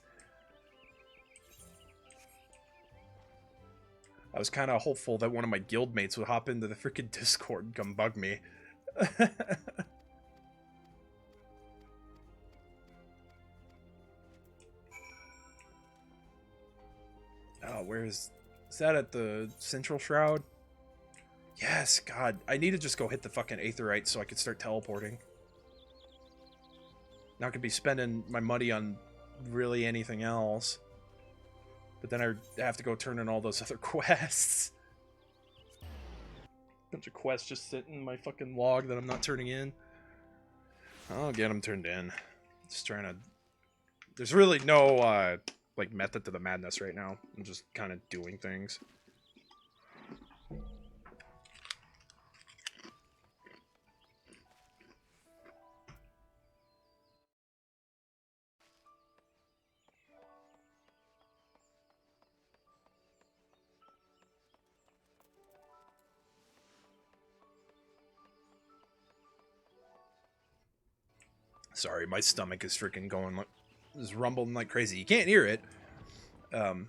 I was kind of hopeful that one of my guildmates would hop into the freaking Discord and come bug me. Oh, where is that at the Central Shroud? Yes, God, I need to just go hit the fucking Aetherite so I can start teleporting. Not gonna be spending my money on really anything else. But then I have to go turn in all those other quests. Bunch of quests just sitting in my fucking log that I'm not turning in. I'll get them turned in. Just trying to... There's really no, like, method to the madness right now. I'm just kind of doing things. Sorry, my stomach is freaking going like, is rumbling like crazy. You can't hear it. I'm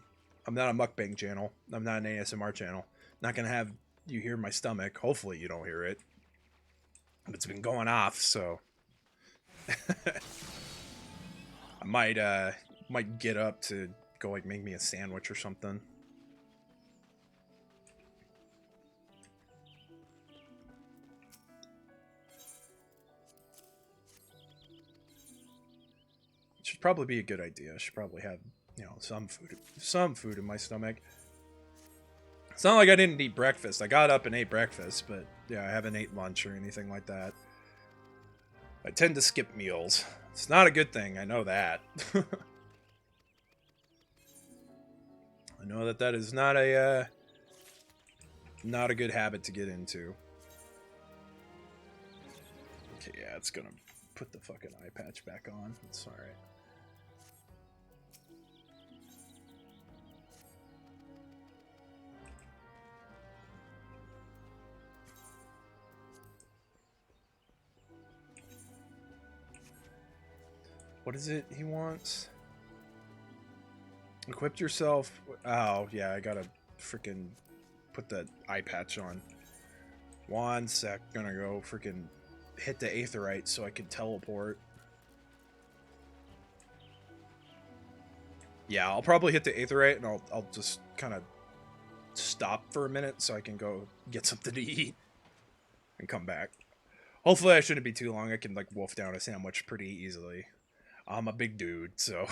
not a mukbang channel. I'm not an ASMR channel. Not gonna have you hear my stomach. Hopefully you don't hear it. But it's been going off, so I might get up to go like make me a sandwich or something. probably be a good idea. I should probably have, you know, some food in my stomach. It's not like I didn't eat breakfast. I got up and ate breakfast, but yeah, I haven't ate lunch or anything like that. I tend to skip meals. It's not a good thing. I know that. I know that is not a good habit to get into. Okay, yeah, it's gonna put the fucking eye patch back on. It's alright. What is it he wants? Equip yourself. Oh, yeah, I gotta freaking put the eye patch on. 1 sec. Gonna go freaking hit the aetherite so I can teleport. Yeah, I'll probably hit the aetherite and I'll just kind of stop for a minute so I can go get something to eat and come back. Hopefully I shouldn't be too long. I can like wolf down a sandwich pretty easily. I'm a big dude, so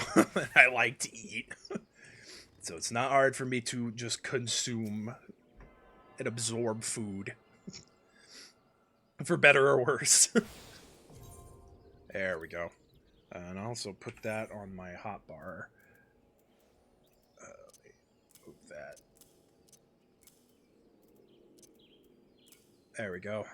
I like to eat. So it's not hard for me to just consume and absorb food. For better or worse. There we go. And I'll also put that on my hotbar. Move that. There we go.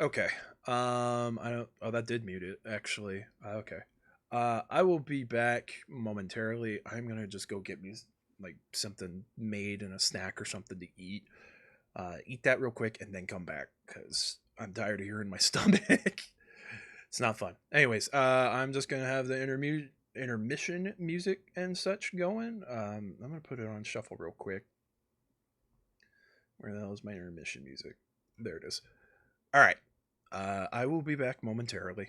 Okay. I don't. Oh, that did mute it. Actually. Okay. I will be back momentarily. I'm gonna just go get me like something made and a snack or something to eat. Eat that real quick and then come back because I'm tired of hearing my stomach. It's not fun. Anyways, I'm just gonna have the intermission music and such going. I'm gonna put it on shuffle real quick. Where the hell is my intermission music? There it is. All right. I will be back momentarily.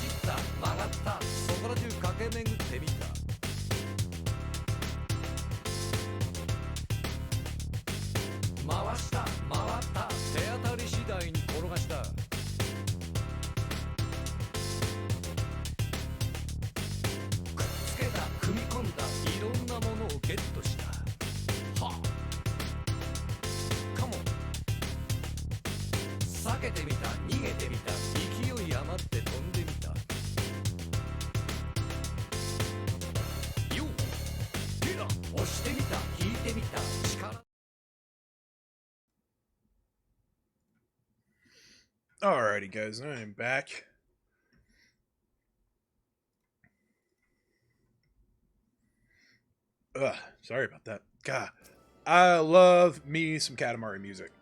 った曲がったそこら中駆け巡ってみた回した回った手当たり次第に転がしたくっつけた組み込んだいろんなものをゲットしたはあカモン避けてみた逃げてみた勢い余って飛んでみたよう手だ押してみた引いてみた力Alrighty, guys, I am back. Ugh, sorry about that. God, I love me some Katamari music.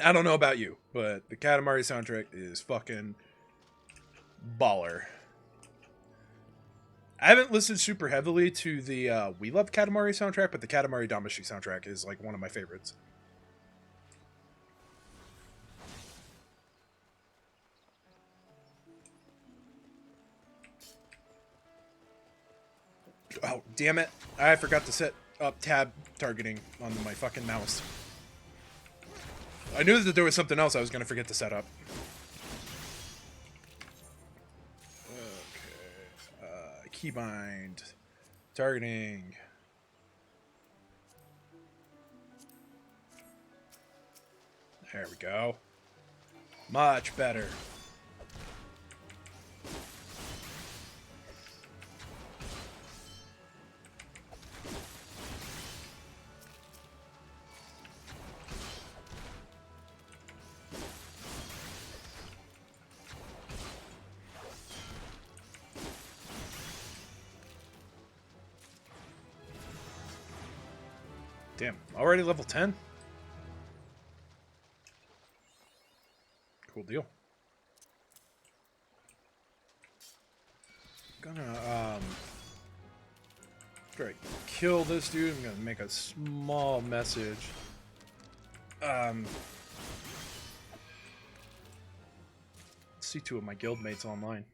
I don't know about you, but the Katamari soundtrack is fucking baller. I haven't listened super heavily to the We Love Katamari soundtrack, but the Katamari Damacy soundtrack is like one of my favorites. Oh, damn it. I forgot to set up tab targeting on my fucking mouse. I knew that there was something else I was going to forget to set up. Okay. Keybind. Targeting. There we go. Much better. Damn, already level 10? Cool deal. Gonna, after I kill this dude, I'm gonna make a small message. See two of my guildmates online.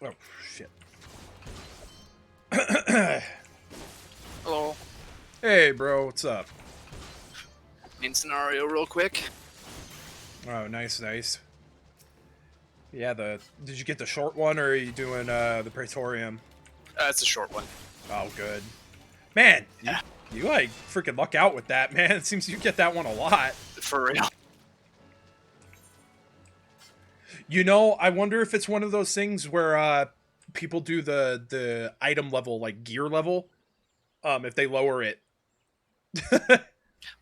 Oh, shit. Hello. Hey, bro, what's up? Main scenario real quick. Oh, nice, nice. Yeah, did you get the short one, or are you doing the Praetorium? It's a short one. Oh, good. Man, Yeah. you like freaking luck out with that, man. It seems you get that one a lot. For real. You know, I wonder if it's one of those things where people do the item level, like gear level, if they lower it.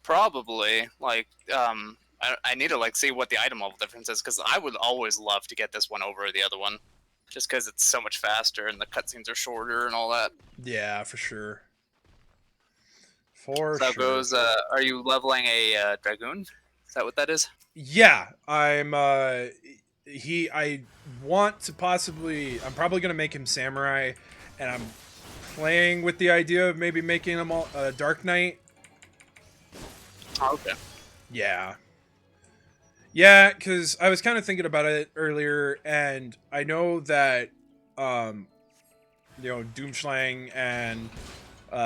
Probably. Like, I need to like see what the item level difference is, because I would always love to get this one over the other one, just because it's so much faster and the cutscenes are shorter and all that. Yeah, for sure. For So sure. goes. Are you leveling a dragoon? Is that what that is? Yeah, I'm. I want to possibly. I'm probably gonna make him samurai, and I'm playing with the idea of maybe making him a Dark Knight. Oh, okay. Yeah. Yeah, because I was kind of thinking about it earlier, and I know that, Doomschlang and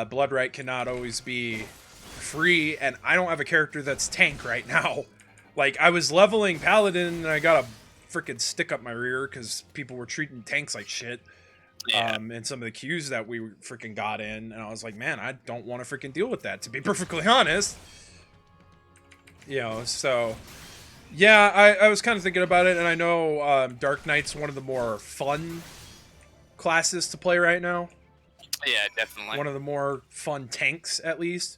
Bloodright cannot always be free, and I don't have a character that's tank right now. Like, I was leveling Paladin, and I got a freaking stick up my rear because people were treating tanks like shit. Yeah. And some of the queues that we freaking got in, and I was like, man, I don't want to freaking deal with that, to be perfectly honest. So... Yeah, I was kind of thinking about it, and I know Dark Knight's one of the more fun classes to play right now. Yeah, definitely. One of the more fun tanks, at least.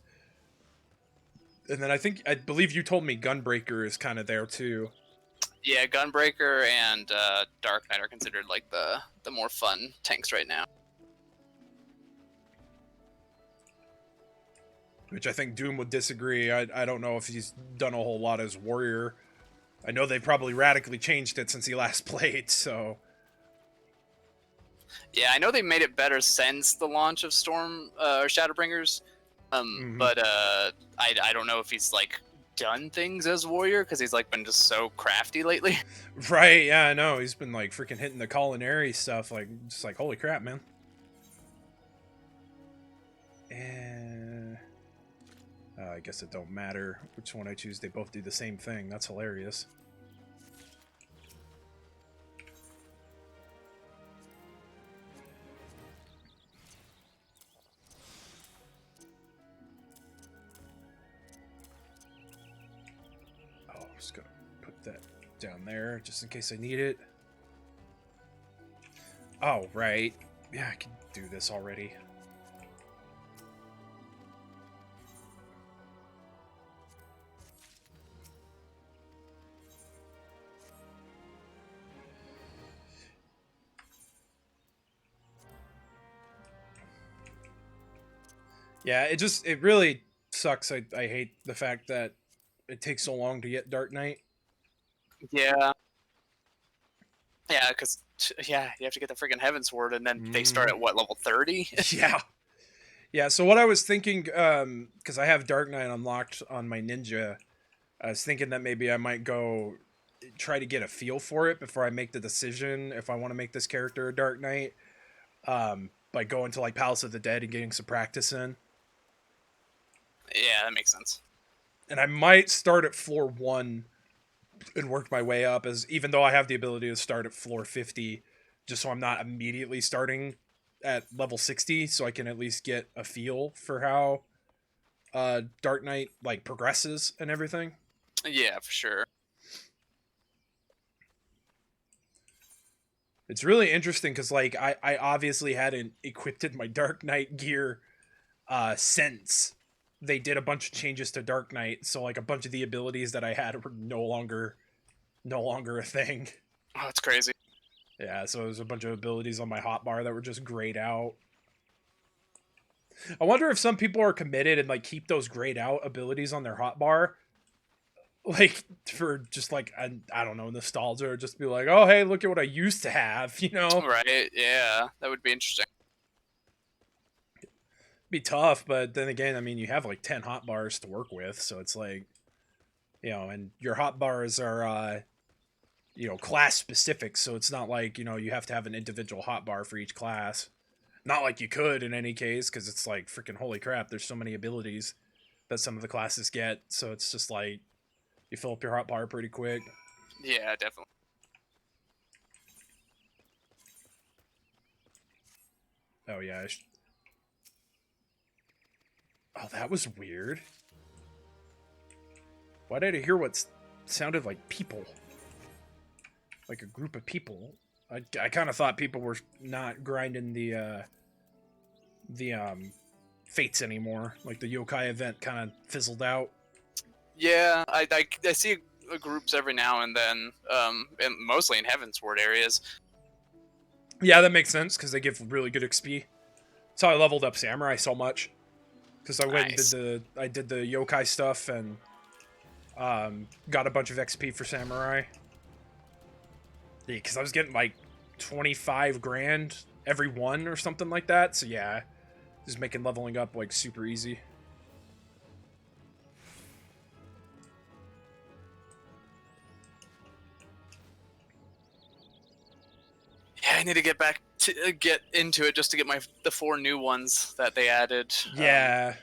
And then I believe you told me Gunbreaker is kind of there, too. Yeah, Gunbreaker and Dark Knight are considered like the more fun tanks right now. which I think Doom would disagree. I don't know if he's done a whole lot as warrior. I know they've probably radically changed it since he last played, so... Yeah, I know they made it better since the launch of Storm or Shadowbringers, but I don't know if he's like done things as warrior because he's like been just so crafty lately. Right, yeah, I know. He's been like freaking hitting the culinary stuff, like just like holy crap, man. And I guess it don't matter which one I choose. They both do the same thing. That's hilarious. Oh, I'm just gonna put that down there just in case I need it. Oh, right. Yeah, I can do this already. Yeah, it really sucks. I hate the fact that it takes so long to get Dark Knight. Yeah. Yeah, because you have to get the freaking Heaven Sword, and then they start at what, level 30? Yeah. Yeah, so what I was thinking, because I have Dark Knight unlocked on my ninja, I was thinking that maybe I might go try to get a feel for it before I make the decision if I want to make this character a Dark Knight, by going to like Palace of the Dead and getting some practice in. Yeah, that makes sense. And I might start at floor 1 and work my way up, as even though I have the ability to start at floor 50, just so I'm not immediately starting at level 60, so I can at least get a feel for how Dark Knight like progresses and everything. Yeah, for sure. It's really interesting because like I obviously hadn't equipped my Dark Knight gear since they did a bunch of changes to Dark Knight, so like a bunch of the abilities that I had were no longer a thing. Oh, that's crazy. Yeah, so there's a bunch of abilities on my hotbar that were just grayed out. I wonder if some people are committed and like keep those grayed out abilities on their hotbar, like for just like I don't know, nostalgia, or just be like, oh hey, look at what I used to have, you know? Right? Yeah, that would be interesting. Be tough, but then again, I mean, you have like 10 hotbars to work with, so it's like, you know, and your hotbars are you know, class specific, so it's not like, you know, you have to have an individual hotbar for each class. Not like you could in any case, because it's like freaking holy crap, there's so many abilities that some of the classes get, so it's just like you fill up your hotbar pretty quick. Yeah, definitely. Oh yeah, oh, that was weird. Why did I hear what sounded like people? Like a group of people. I kind of thought people were not grinding the fates anymore. Like the yokai event kind of fizzled out. Yeah, I see groups every now and then, and mostly in Heavensward areas. Yeah, that makes sense because they give really good XP. That's how I leveled up Samurai so much. Because I went Nice. and did the yokai stuff and got a bunch of XP for Samurai. Yeah, because I was getting like 25 grand every one or something like that. So yeah, just making leveling up like super easy. Yeah, I need to get back to get into it just to get the 4 new ones that they added. Yeah.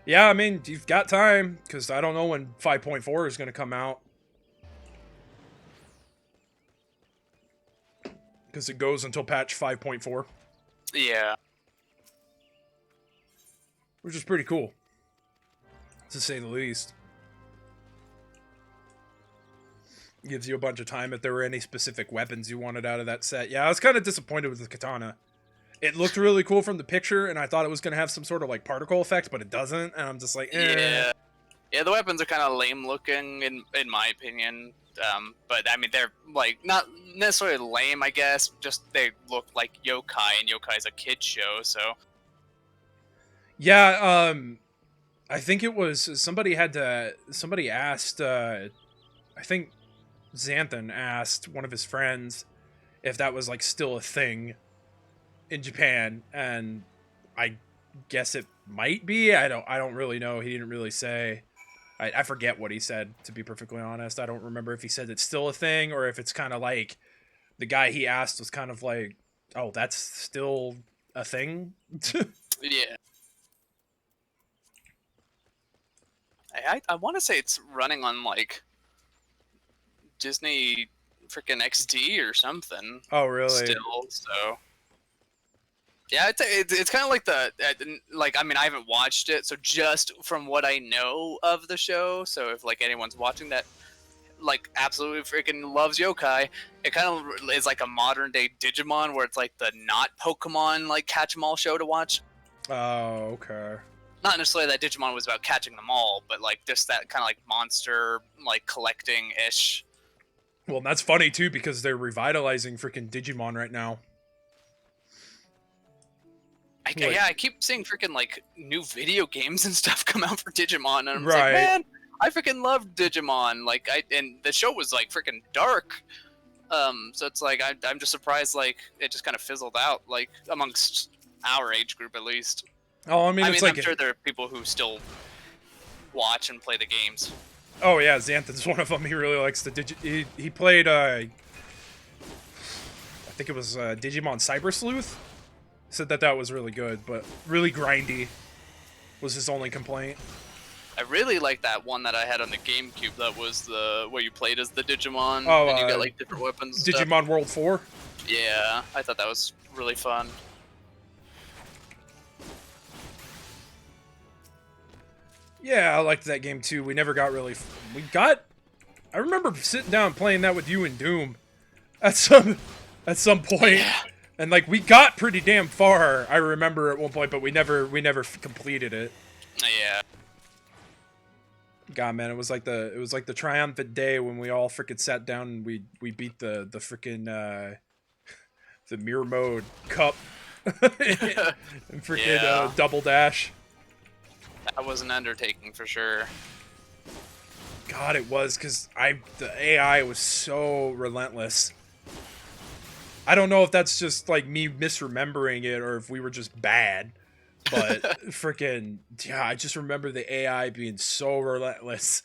Yeah, I mean, you've got time, because I don't know when 5.4 is going to come out. Because it goes until patch 5.4. Yeah. Which is pretty cool, to say the least. Gives you a bunch of time if there were any specific weapons you wanted out of that set. Yeah, I was kind of disappointed with the katana. It looked really cool from the picture, and I thought it was going to have some sort of like particle effect, but it doesn't, and I'm just like, eh. Yeah. Yeah, the weapons are kind of lame looking in my opinion. But I mean, they're like not necessarily lame, I guess. Just they look like yokai, and yokai is a kid show, so. Yeah, I think it was somebody asked, I think Xanthan asked one of his friends if that was like still a thing in Japan, and I guess it might be. I don't really know. He didn't really say. I forget what he said, to be perfectly honest. I don't remember if he said it's still a thing or if it's kind of like the guy he asked was kind of like, oh, that's still a thing. Yeah. I want to say it's running on like Disney freaking XD or something Oh, really? still. So yeah, it's kind of like like I mean I haven't watched it, so just from what I know of the show. So if like anyone's watching that like absolutely freaking loves yokai, it kind of is like a modern day Digimon where it's like the not Pokemon like catch 'em all show to watch. Oh, okay. Not necessarily that Digimon was about catching them all, but like just that kind of like monster like collecting ish. Well, that's funny too because they're revitalizing freaking Digimon right now. Like, Yeah, I keep seeing freaking like new video games and stuff come out for Digimon, and I'm just right. like, man, I freaking love Digimon. Like, and the show was like freaking dark. So it's like I'm just surprised like it just kind of fizzled out like amongst our age group at least. Oh, I mean, it's like I'm sure there are people who still watch and play the games. Oh yeah, Xanthan's one of them. He really likes the he played I think it was Digimon Cyber Sleuth. Said that was really good, but really grindy was his only complaint. I really like that one that I had on the GameCube. That was the where you played as the Digimon Oh, and you got like different weapons. And Digimon World 4. Yeah, I thought that was really fun. Yeah, I liked that game too. We never got really. I remember sitting down and playing that with you and Doom at some point. Yeah. And like we got pretty damn far. I remember at one point, but we never completed it. Yeah. God, man, it was like the triumphant day when we all freaking sat down and we beat the freaking the mirror mode cup and freaking double dash. That was an undertaking for sure. God, it was because the AI was so relentless. I don't know if that's just like me misremembering it or if we were just bad, but freaking yeah, I just remember the AI being so relentless.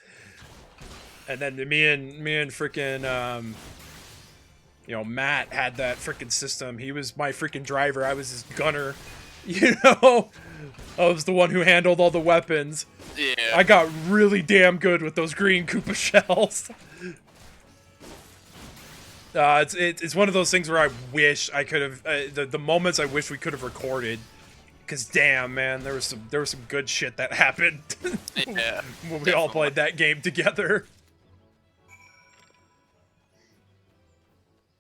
And then me and freaking Matt had that freaking system. He was my freaking driver. I was his gunner. I was the one who handled all the weapons. Yeah. I got really damn good with those green Koopa shells. It's one of those things where I wish I could have the moments I wish we could have recorded, because damn man, there was some good shit that happened. Yeah. When we all played that game together.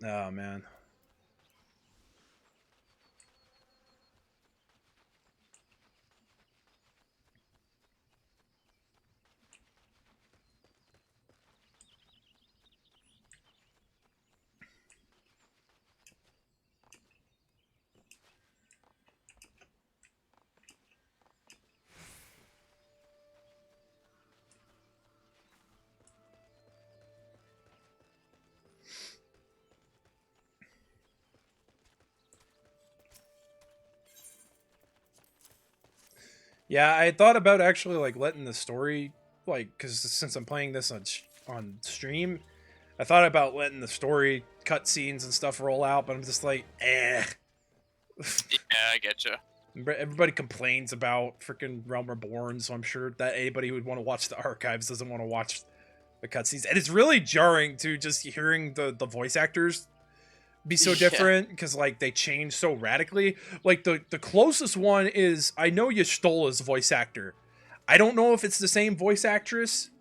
Oh man. Yeah, I thought about actually like letting the story, like, because since I'm playing this on stream, I thought about letting the story cutscenes and stuff roll out, but I'm just like, eh. Yeah, I get you. Everybody complains about freaking Realm Reborn, so I'm sure that anybody who would want to watch the archives doesn't want to watch the cutscenes. And it's really jarring to just hearing the voice actors be so different, because like they change so radically. Like the closest one is, I know Y'shtola's voice actor. I don't know if it's the same voice actress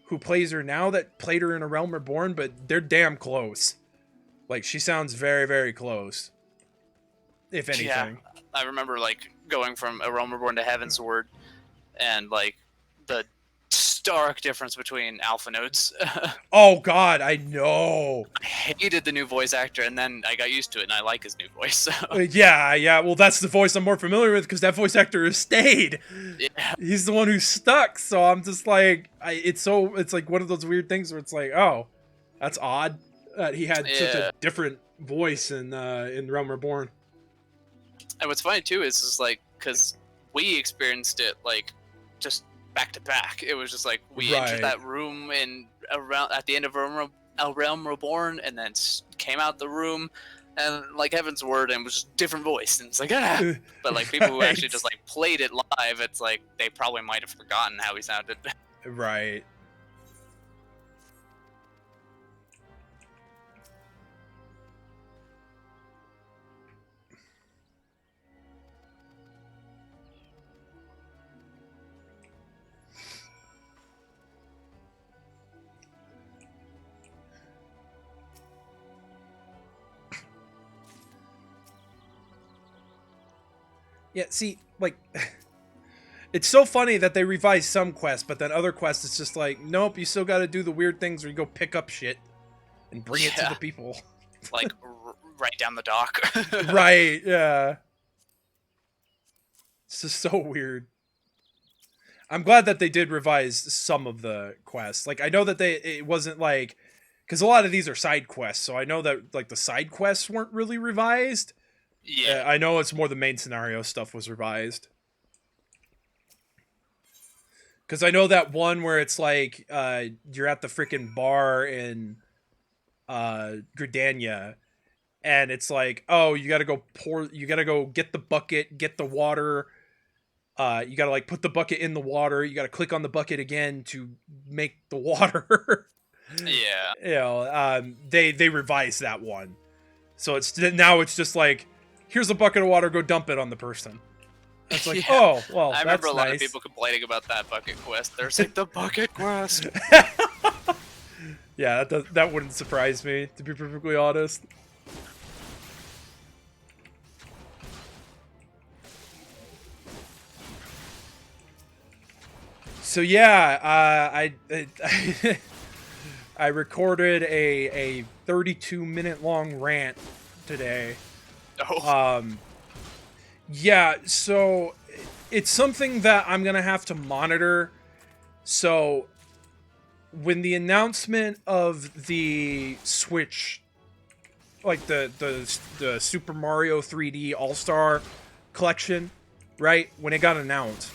who plays her now that played her in A Realm Reborn, but they're damn close. Like she sounds very, very close, if anything. Yeah, I remember like going from A Realm Reborn to Heavensward, and like the stark difference between alpha nodes. Oh God, I know. I hated the new voice actor, and then I got used to it, and I like his new voice. So Yeah. Well, that's the voice I'm more familiar with because that voice actor has stayed. yeah, He's the one who's stuck. So I'm just like, it's like one of those weird things where it's like, oh, that's odd that he had such a different voice in Realm Reborn. and what's funny too is like because we experienced it like just back to back. It was just like we entered that room and around at the end of Realm Reborn, and then came out the room, and like Heaven's Word, and it was just different voice, and it's like but like people who actually just like played it live, it's like they probably might have forgotten how he sounded. Right. Yeah, see, like, it's so funny that they revise some quests, but then other quests, it's just like, nope, you still got to do the weird things where you go pick up shit and bring it to the people. Like, right down the dock. Right, yeah. It's just so weird. I'm glad that they did revise some of the quests. Like, I know that it wasn't like, because a lot of these are side quests, so I know that, like, the side quests weren't really revised. Yeah. I know it's more the main scenario stuff was revised. Because I know that one where it's like you're at the freaking bar in Gridania, and it's like, oh, you gotta go get the bucket, get the water. You gotta like put the bucket in the water. You gotta click on the bucket again to make the water. Yeah. You know, they revised that one, so it's just like, here's a bucket of water, go dump it on the person. It's like, oh, well, I remember that's a lot nice. of people complaining about that bucket quest. There's like the bucket quest. Yeah, that wouldn't surprise me, to be perfectly honest. So yeah, I recorded a 32-minute long rant today. Oh. Yeah, so it's something that I'm gonna have to monitor. So when the announcement of the Switch, like the Super Mario 3D All-Star collection, right? When it got announced,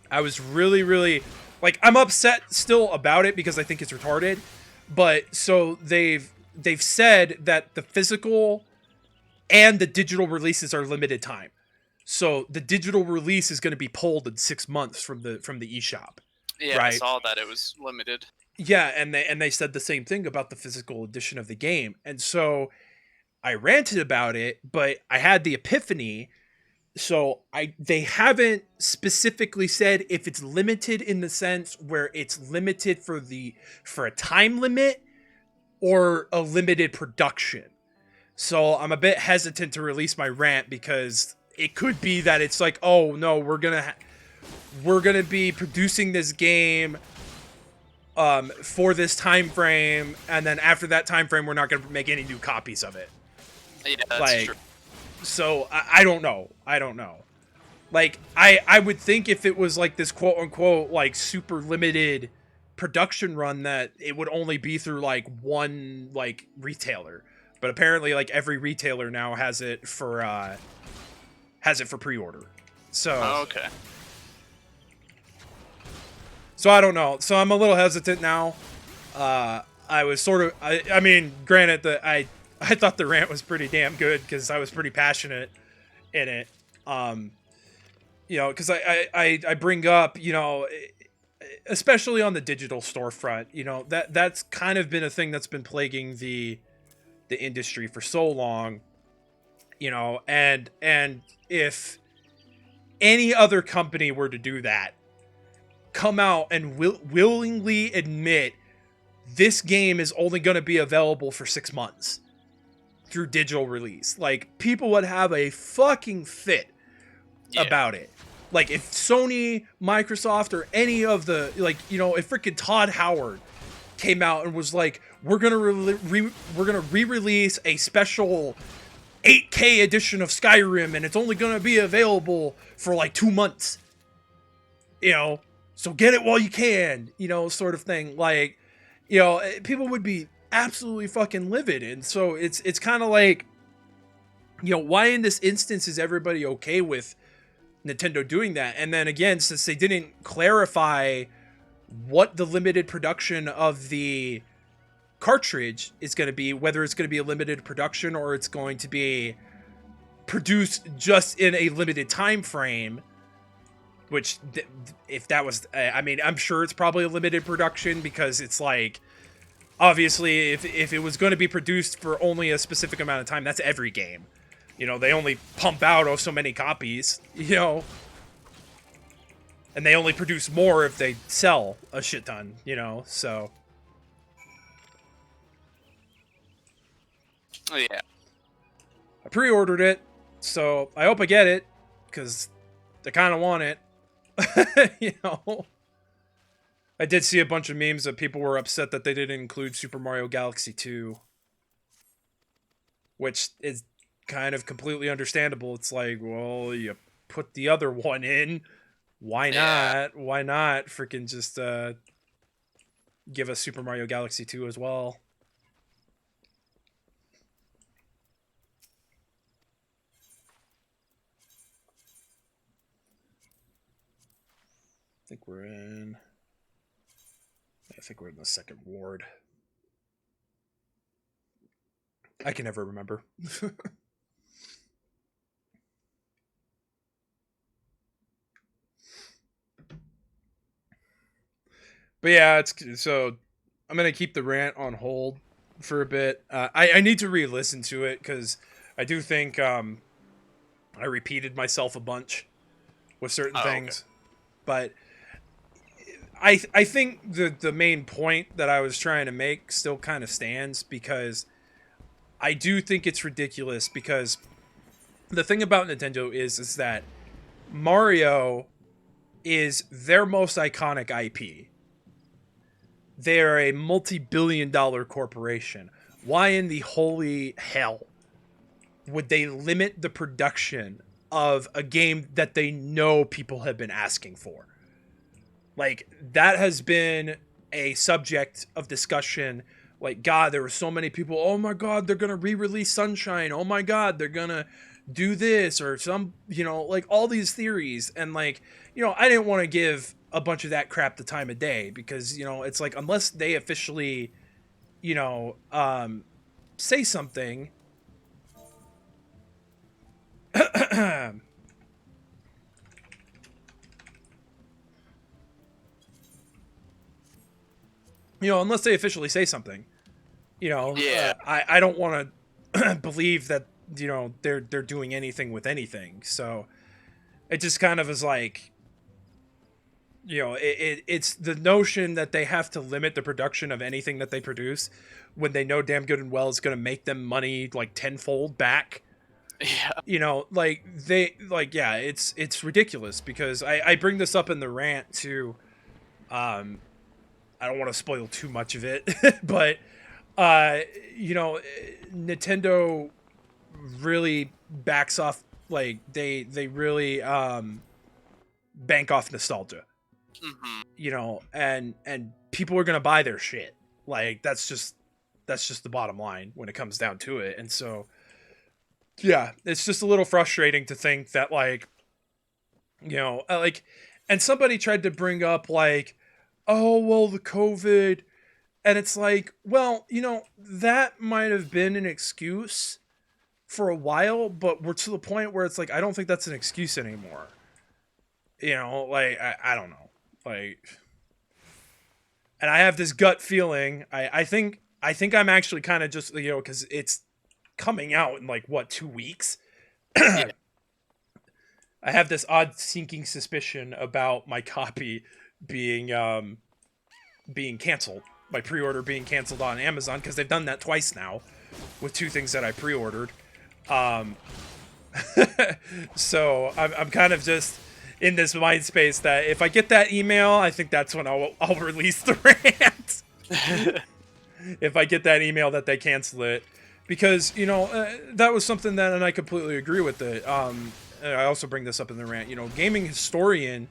I was really like, I'm upset still about it because I think it's retarded. But so they've said that the physical and the digital releases are limited time. So the digital release is going to be pulled in 6 months from the eShop. Yeah, right? I saw that it was limited. Yeah, and they said the same thing about the physical edition of the game. And so I ranted about it, but I had the epiphany. So they haven't specifically said if it's limited in the sense where it's limited for a time limit or a limited production. So I'm a bit hesitant to release my rant because it could be that it's like, oh no, we're gonna be producing this game for this time frame, and then after that time frame, we're not gonna make any new copies of it. Yeah, that's true. So I don't know. Like I would think if it was like this quote unquote like super limited production run that it would only be through like one like retailer. But apparently, like, every retailer now has it for pre-order. So okay. So I don't know. So I'm a little hesitant now. I was sort of. I mean, granted that I thought the rant was pretty damn good because I was pretty passionate in it. You know, because I bring up, you know, especially on the digital storefront, you know, that's kind of been a thing that's been plaguing the industry for so long, you know, and if any other company were to do that, come out and willingly admit this game is only going to be available for 6 months through digital release, like, people would have a fucking fit about it. Like if Sony, Microsoft, or any of the, like, you know, if freaking Todd Howard came out and was like, we're gonna re-release a special 8K edition of Skyrim, and it's only gonna be available for like 2 months, you know, so get it while you can, you know, sort of thing. Like, you know, people would be absolutely fucking livid. And so it's kind of like, you know, why in this instance is everybody okay with Nintendo doing that? And then again, since they didn't clarify what the limited production of the cartridge is going to be, whether it's going to be a limited production or it's going to be produced just in a limited time frame, which if that was, I mean, I'm sure it's probably a limited production, because it's like, obviously if it was going to be produced for only a specific amount of time, that's every game. You know, they only pump out so many copies, you know, and they only produce more if they sell a shit ton, you know, so. Oh, yeah. I pre-ordered it, so I hope I get it, because I kind of want it, you know. I did see a bunch of memes that people were upset that they didn't include Super Mario Galaxy 2, which is kind of completely understandable. It's like, well, you put the other one in. Why not? Yeah. Why not freaking just give us Super Mario Galaxy 2 as well? I think we're in the second ward. I can never remember. But yeah, so I'm gonna keep the rant on hold for a bit. I need to re-listen to it, because I do think I repeated myself a bunch with certain things. Okay. But I think the main point that I was trying to make still kind of stands, because I do think it's ridiculous, because the thing about Nintendo is that Mario is their most iconic IP. They're a multi-billion-dollar corporation. Why in the holy hell would they limit the production of a game that they know people have been asking for? Like, that has been a subject of discussion. Like, God, there were so many people, oh my God, they're going to re-release Sunshine. Oh my God, they're going to do this, or some, you know, like all these theories. And like, you know, I didn't want to give a bunch of that crap the time of day, because, you know, it's like, unless they officially, you know, say something, you know, unless they officially say something, you know, Yeah. I don't want to believe that, you know, they're doing anything with anything. So it just kind of is like, you know, it's the notion that they have to limit the production of anything that they produce when they know damn good and well it's going to make them money like tenfold back. Yeah. You know, like yeah, it's ridiculous, because I bring this up in the rant to, I don't want to spoil too much of it, but you know, Nintendo really backs off, like they really bank off nostalgia. Mm-hmm. You know, and people are gonna buy their shit. Like, that's just the bottom line when it comes down to it. And so, yeah, it's just a little frustrating to think that, like, you know, like, and somebody tried to bring up like, oh well, the COVID, and it's like, well, you know, that might have been an excuse for a while, but we're to the point where it's like, I don't think that's an excuse anymore. You know, like, I don't know. Like, and I have this gut feeling. I think I'm actually kind of just, you know, because it's coming out in like, what, 2 weeks? Yeah. I have this odd sinking suspicion about my copy being canceled. My pre-order being canceled on Amazon, because they've done that twice now with 2 things that I pre-ordered. So I'm kind of just, in this mind space that if I get that email, I think that's when I'll release the rant. If I get that email that they cancel it, because that was something that, and I completely agree with it. And I also bring this up in the rant. Gaming historian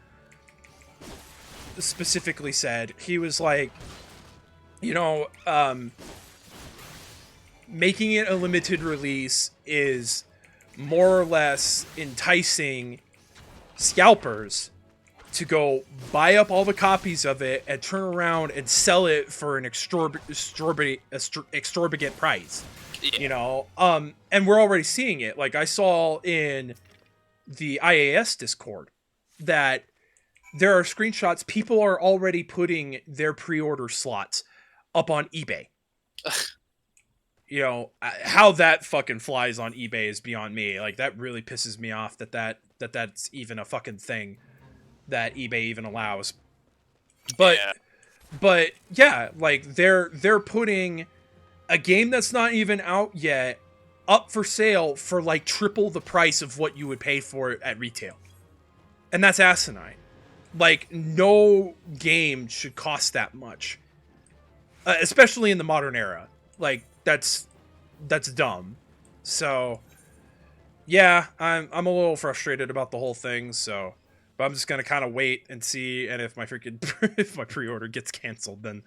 specifically said, he was like, making it a limited release is more or less enticing scalpers to go buy up all the copies of it and turn around and sell it for an exorbitant price. Yeah. And we're already seeing it. Like, I saw in the IAS Discord that there are screenshots. People are already putting their pre-order slots up on eBay. How that fucking flies on eBay is beyond me. Like, that really pisses me off that's even a fucking thing that eBay even allows. But yeah, like they're putting a game that's not even out yet up for sale for like triple the price of what you would pay for it at retail. And that's asinine. Like, no game should cost that much. Especially in the modern era. Like, that's dumb. So yeah, I'm a little frustrated about the whole thing, so but I'm just gonna kind of wait and see, and if my if my pre-order gets canceled, then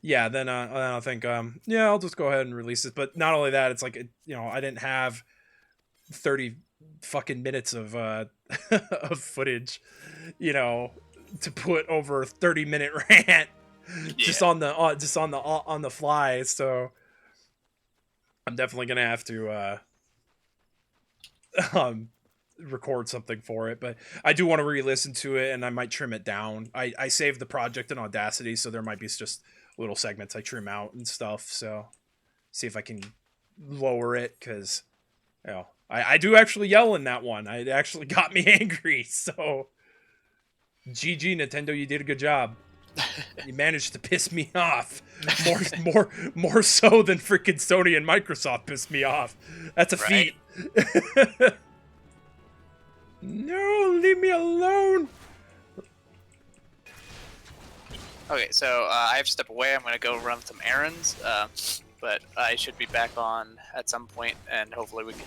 I think I'll just go ahead and release it. But not only that, it's like I didn't have 30 fucking minutes of of footage, to put over a 30-minute rant just on the fly. So I'm definitely gonna have to record something for it, but I do want to re-listen to it, and I might trim it down. I saved the project in Audacity, so there might be just little segments I trim out and stuff, so see if I can lower it, because I do actually yell in that one. It actually got me angry, so GG Nintendo, you did a good job. You managed to piss me off more so than freaking Sony and Microsoft pissed me off. That's a feat. No, leave me alone. Okay, so I have to step away. I'm gonna go run some errands, but I should be back on at some point, and hopefully we can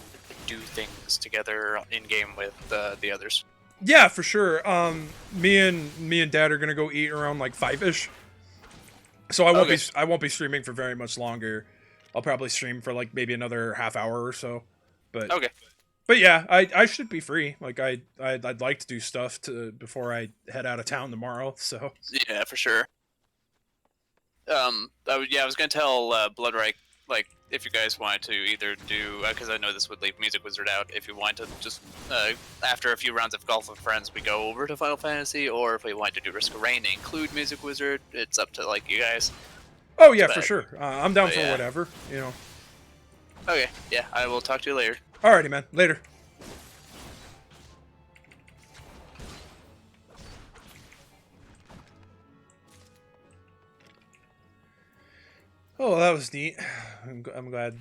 do things together in game with the others. Yeah, for sure. Me and Dad are gonna go eat around like 5ish. So I won't be streaming for very much longer. I'll probably stream for like maybe another half hour or so. But okay. But yeah, I should be free. Like I'd like to do stuff before I head out of town tomorrow. So yeah, for sure. I was gonna tell Bloodreich, like, if you guys wanted to either do, because I know this would leave Music Wizard out, if you wanted to just after a few rounds of Golf with Friends, we go over to Final Fantasy, or if we wanted to do Risk of Rain to include Music Wizard, it's up to like you guys. Oh yeah, for sure. I'm down for whatever. Okay, yeah, I will talk to you later. Alrighty, man. Later. Oh, that was neat. I'm glad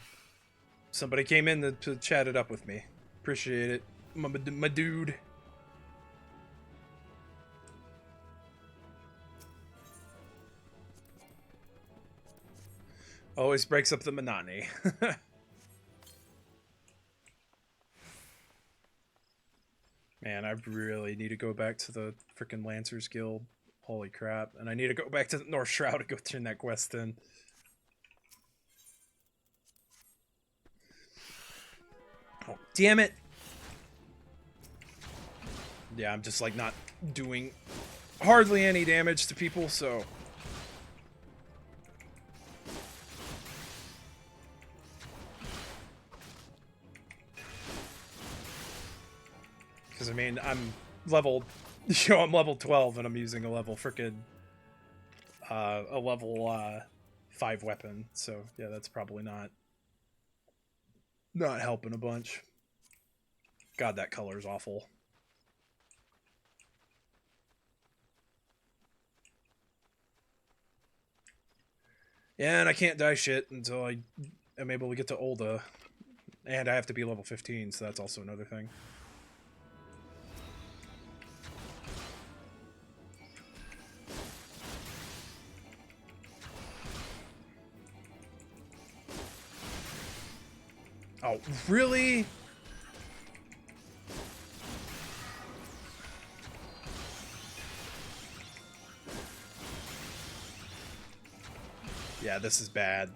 somebody came in to chat it up with me. Appreciate it, my dude. Always breaks up the monotony. Man, I really need to go back to the frickin' Lancers Guild. Holy crap. And I need to go back to the North Shroud to go turn that quest in. Oh, damn it. Yeah, I'm just like not doing hardly any damage to people, so... Because, I mean, I'm level... I'm level 12 and I'm using a level frickin'... a level 5 weapon, so yeah, that's probably not helping a bunch. God, that color's awful. Yeah, and I can't die shit until I am able to get to Ulda. And I have to be level 15, so that's also another thing. Oh, really? Yeah, this is bad.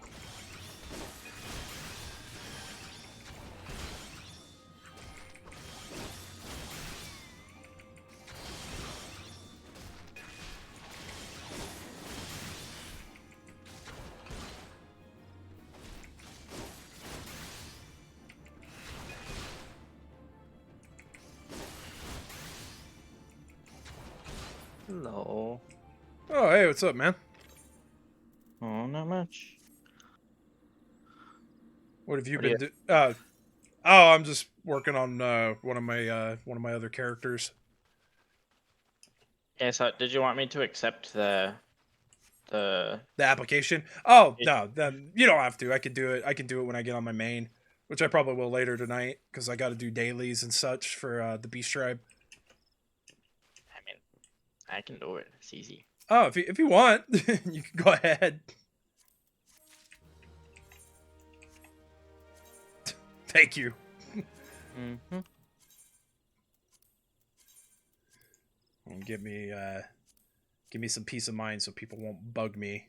Hello. Oh, hey, what's up, man? Oh, not much. What have you What do been you- doing? Oh, I'm just working on one of my other characters. Yeah, so did you want me to accept the The application. Oh It- no, then you don't have to. I can do it. I can do it when I get on my main, which I probably will later tonight because I got to do dailies and such for the Beast Tribe. I mean, I can do it. It's easy. Oh, if you want, you can go ahead. Thank you. Mm-hmm. And give me some peace of mind so people won't bug me.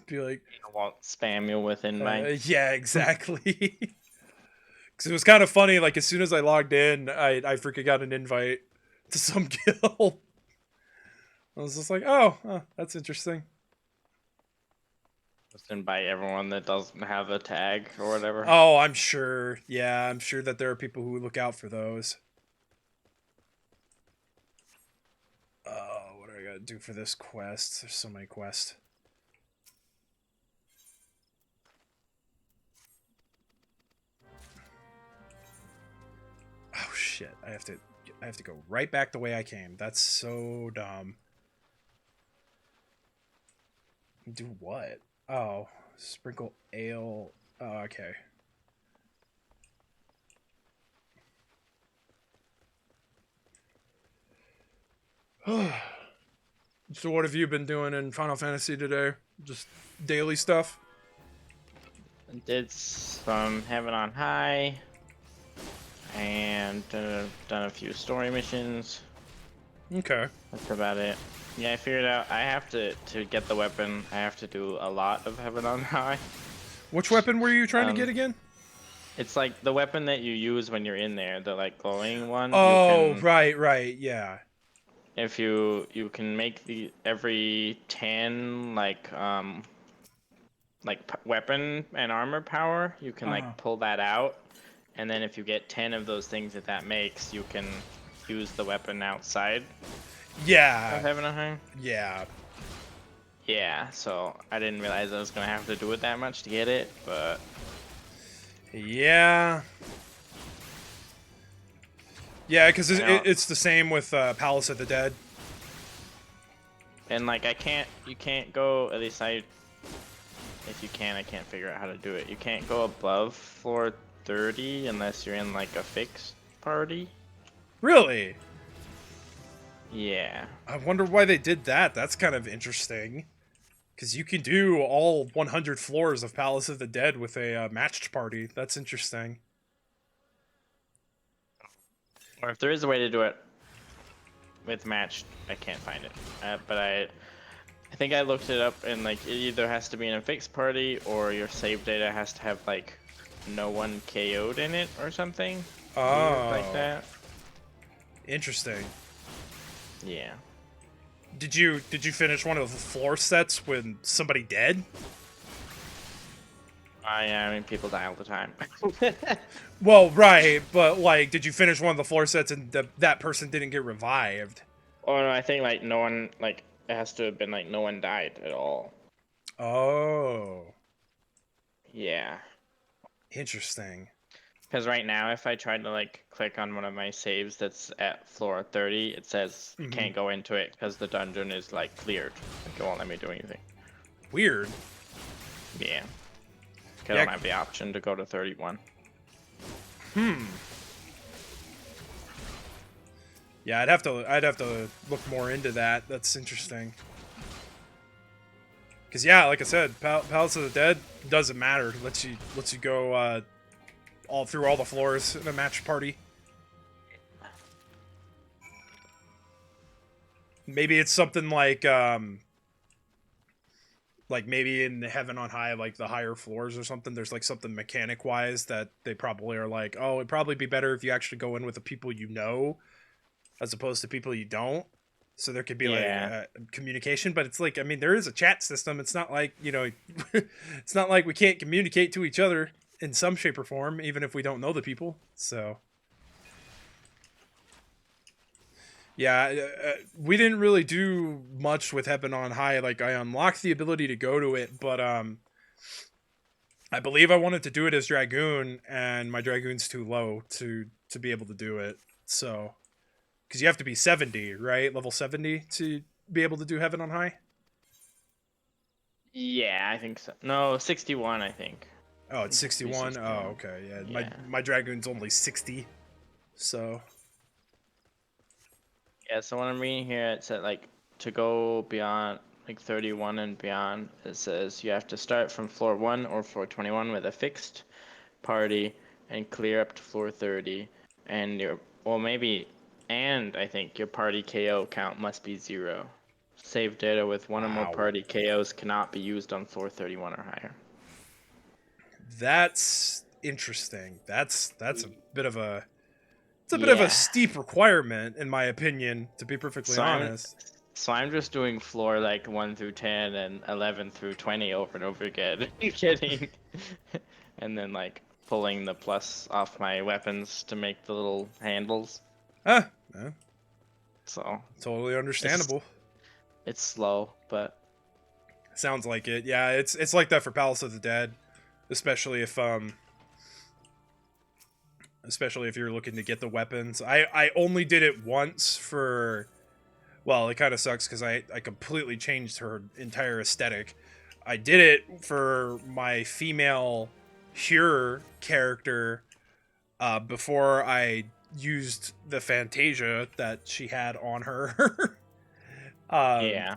Be like, I won't spam you with invite. yeah, exactly. Because it was kind of funny. Like as soon as I logged in, I freaking got an invite to some guild. I was just like, oh, that's interesting. Just invite everyone that doesn't have a tag or whatever. Oh, I'm sure. Yeah, I'm sure that there are people who look out for those. Oh, what do I gotta do for this quest? There's so many quests. Oh shit! I have to go right back the way I came. That's so dumb. Do what? Oh, sprinkle ale. Oh, okay. So what have you been doing in Final Fantasy today? Just daily stuff? Did some Heaven on High, and done a few story missions. Okay. That's about it. Yeah, I figured out I have to get the weapon. I have to do a lot of Heaven on High. Which weapon were you trying to get again? It's like the weapon that you use when you're in there, the like glowing one. Oh, You can, right, yeah. if you can make the every 10 weapon and armor power, you can Uh-huh. like pull that out, and then if you get 10 of those things that makes, you can use the weapon outside of Yeah, Heaven on High. yeah. Yeah, so I didn't realize I was gonna have to do it that much to get it, but Yeah. Yeah, because I know. it's the same with Palace of the Dead. And like you can't go, at least if you can, I can't figure out how to do it. You can't go above floor 30 unless you're in like a fixed party. Really? Yeah. I wonder why they did that. That's kind of interesting. Because you can do all 100 floors of Palace of the Dead with a matched party. That's interesting. Or if there is a way to do it with matched, I can't find it. But I think I looked it up, and like it either has to be in a fixed party or your save data has to have like no one KO'd in it or something. Weird like that. Interesting. Yeah. Did you finish one of the floor sets when somebody dead? I mean, people die all the time. Well, right, but like, did you finish one of the floor sets and that person didn't get revived? Oh no, I think like no one, like it has to have been like no one died at all. Oh, Yeah. interesting. Because right now, if I try to like click on one of my saves that's at floor 30, it says Mhm. can't go into it because the dungeon is like cleared. Like it won't let me do anything. Weird. Yeah. 'Cause Yeah. I don't have the option to go to 31. Yeah, I'd have to look more into that. That's interesting. Cause yeah, like I said, Palace of the Dead doesn't matter. Lets you go all through all the floors in a match party. Maybe it's something like maybe in the Heaven on High, like the higher floors or something, there's like something mechanic wise that they probably are like, oh, it'd probably be better if you actually go in with the people you know as opposed to people you don't. So there could be like communication, but it's like, I mean, there is a chat system. It's not like, you know, it's not like we can't communicate to each other in some shape or form, even if we don't know the people. So yeah, we didn't really do much with Heaven on High. Like, I unlocked the ability to go to it, but I believe I wanted to do it as Dragoon, and my Dragoon's too low to be able to do it. So, because you have to be 70, right? Level 70 to be able to do Heaven on High? Yeah, I think so. No, 61, I think. Oh, it's 61? 61. Oh, okay. Yeah, Yeah. my Dragoon's only 60, so... Yeah, so when I'm reading here, it said like to go beyond like 31 and beyond, it says you have to start from floor 1 or floor 21 with a fixed party and clear up to floor 30. And I think your party KO count must be 0. Save data with one or more Wow. party KOs cannot be used on floor 31 or higher. That's interesting. That's a bit of a... It's a bit of a steep requirement, in my opinion, to be perfectly honest. So I'm just doing floor like 1 through 10 and 11 through 20 over and over again. Kidding. And then like pulling the plus off my weapons to make the little handles. Yeah, So totally understandable. It's slow, but sounds like it. Yeah, it's like that for Palace of the Dead, especially if you're looking to get the weapons. I only did it once for... Well, it kind of sucks because I completely changed her entire aesthetic. I did it for my female Hure character before I used the Fantasia that she had on her. yeah.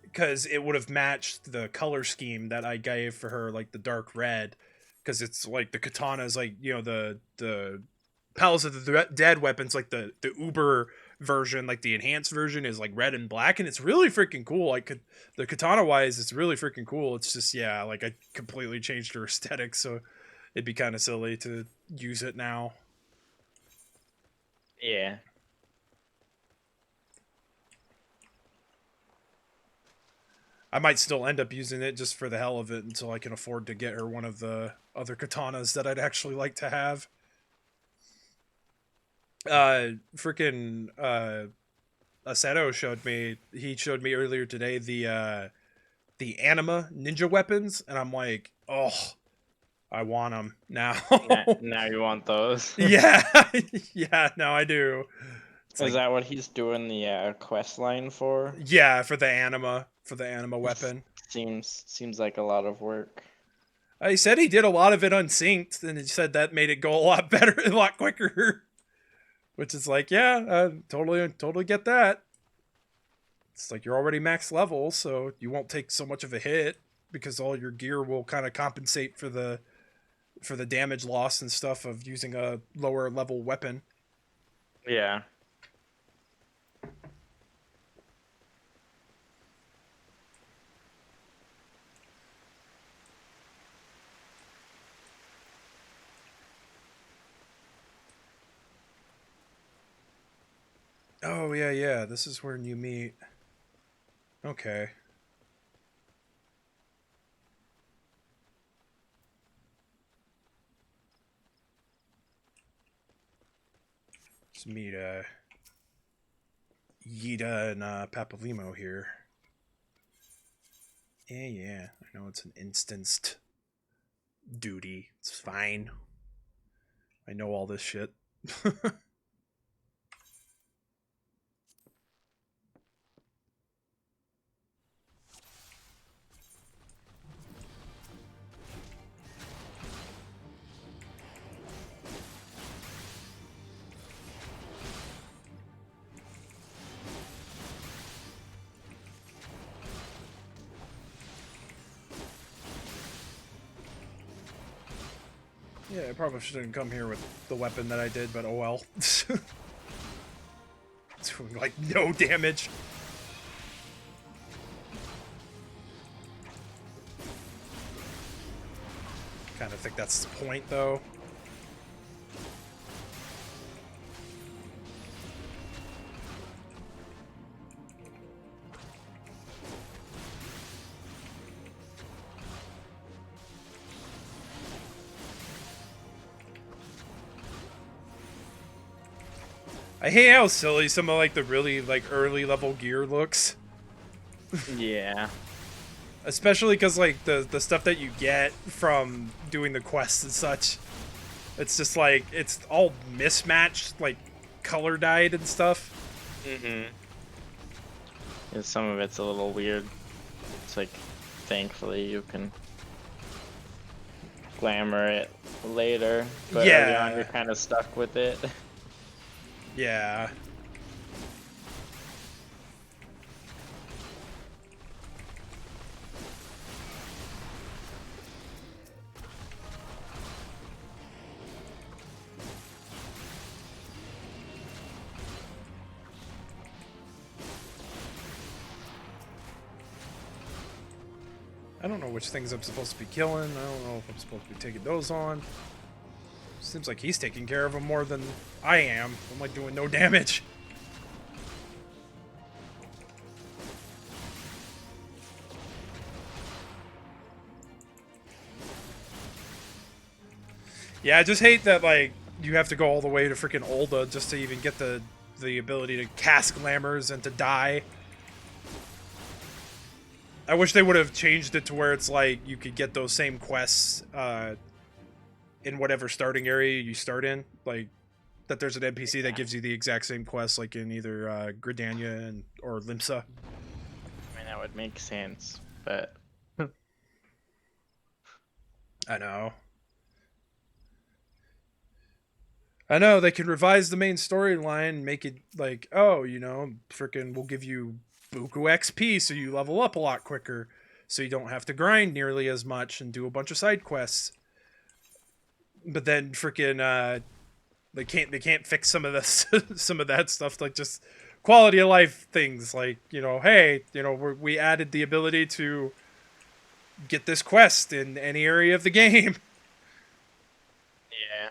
Because it would have matched the color scheme that I gave for her, like the dark red. Because it's like the katana's like, you know, the Palace of the Dead weapons, like the Uber version, like the enhanced version is like red and black, and it's really freaking cool. Like the katana wise, it's really freaking cool. It's just, yeah, like I completely changed her aesthetic, so it'd be kind of silly to use it now. Yeah. I might still end up using it just for the hell of it until I can afford to get her one of the other katanas that I'd actually like to have. Freaking Sato showed me earlier today the anima ninja weapons, and I'm like, oh, I want them now. Now you want those. Yeah. Yeah, now I do. Is that what he's doing the quest line for? Yeah, for the anima weapon. Seems like a lot of work. He said he did a lot of it unsynced, and he said that made it go a lot better, a lot quicker. Which is like, yeah, totally get that. It's like you're already max level, so you won't take so much of a hit because all your gear will kind of compensate for the damage loss and stuff of using a lower level weapon. Yeah. Oh, yeah, this is where you meet. Okay. Let's meet, Yida and, Papalimo here. Yeah, I know it's an instanced duty. It's fine. I know all this shit. Yeah, I probably shouldn't come here with the weapon that I did, but oh well. Doing like no damage. Kind of think that's the point, though. I hate how silly some of like the really like early level gear looks. Yeah. Especially because like the stuff that you get from doing the quests and such, it's just like it's all mismatched, like color dyed and stuff. Mm-hmm. Yeah, some of it's a little weird. It's like, thankfully you can glamour it later, but early on you're kind of stuck with it. Yeah. I don't know which things I'm supposed to be killing. I don't know if I'm supposed to be taking those on. Seems like he's taking care of them more than I am. I'm like doing no damage. Yeah, I just hate that like you have to go all the way to freaking Ulda just to even get the ability to cast glamours and to die. I wish they would have changed it to where it's like you could get those same quests in whatever starting area you start in. Like that there's an NPC that gives you the exact same quest like in either Gridania or Limsa. I mean, that would make sense, but I know. I know, they could revise the main storyline, make it like, oh, you know, freaking we'll give you buku XP so you level up a lot quicker, so you don't have to grind nearly as much and do a bunch of side quests. But then freaking they can't fix some of this some of that stuff, like just quality of life things, like, you know, hey, you know, we added the ability to get this quest in any area of the game. yeah.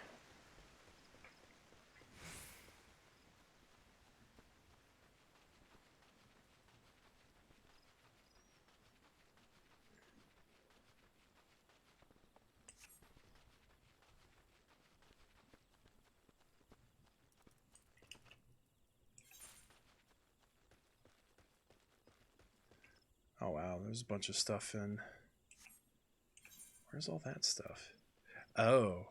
Oh wow, there's a bunch of stuff in. Where's all that stuff? Oh.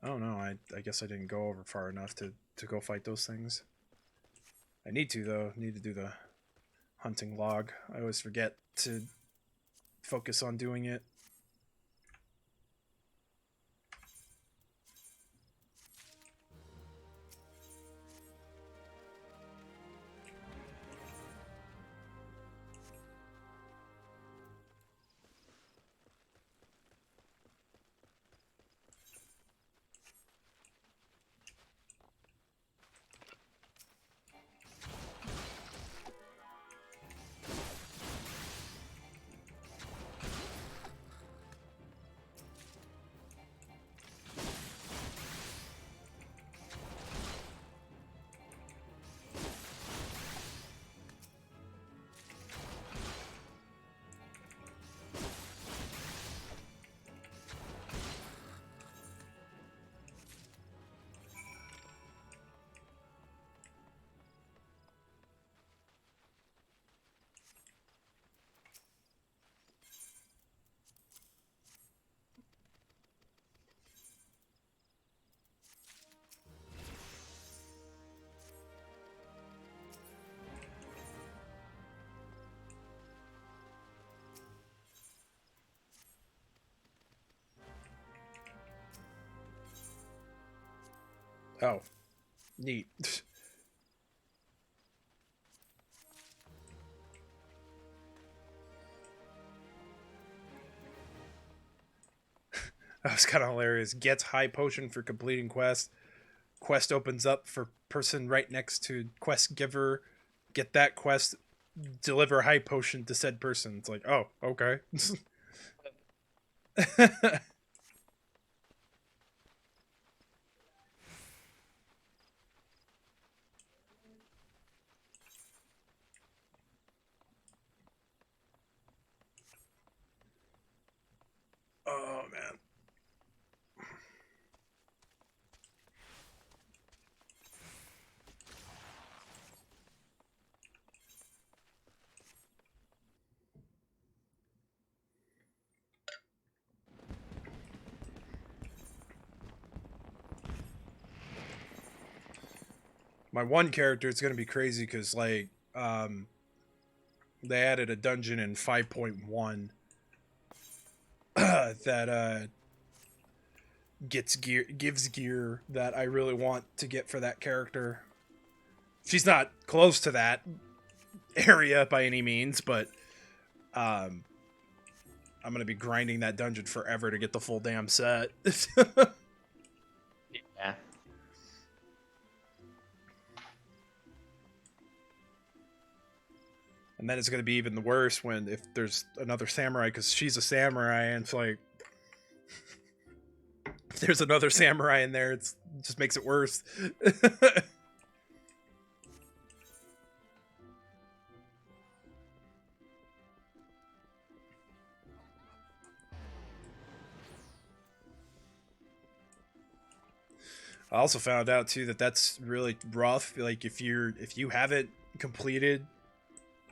Oh no, I guess I didn't go over far enough to go fight those things. I need to though. Need to do the hunting log. I always forget to focus on doing it. Oh, neat. That was kind of hilarious. Gets high potion for completing quest. Quest opens up for person right next to quest giver. Get that quest. Deliver high potion to said person. It's like, oh, okay. Oh man. My one character is gonna be crazy because like they added a dungeon in 5.1 that gives gear that I really want to get for that character. She's not close to that area by any means, but I'm gonna be grinding that dungeon forever to get the full damn set. Yeah. And then it's gonna be even the worse when if there's another samurai, because she's a samurai, and it's like if there's another samurai in there, it just makes it worse. I also found out too that that's really rough. Like if you haven't completed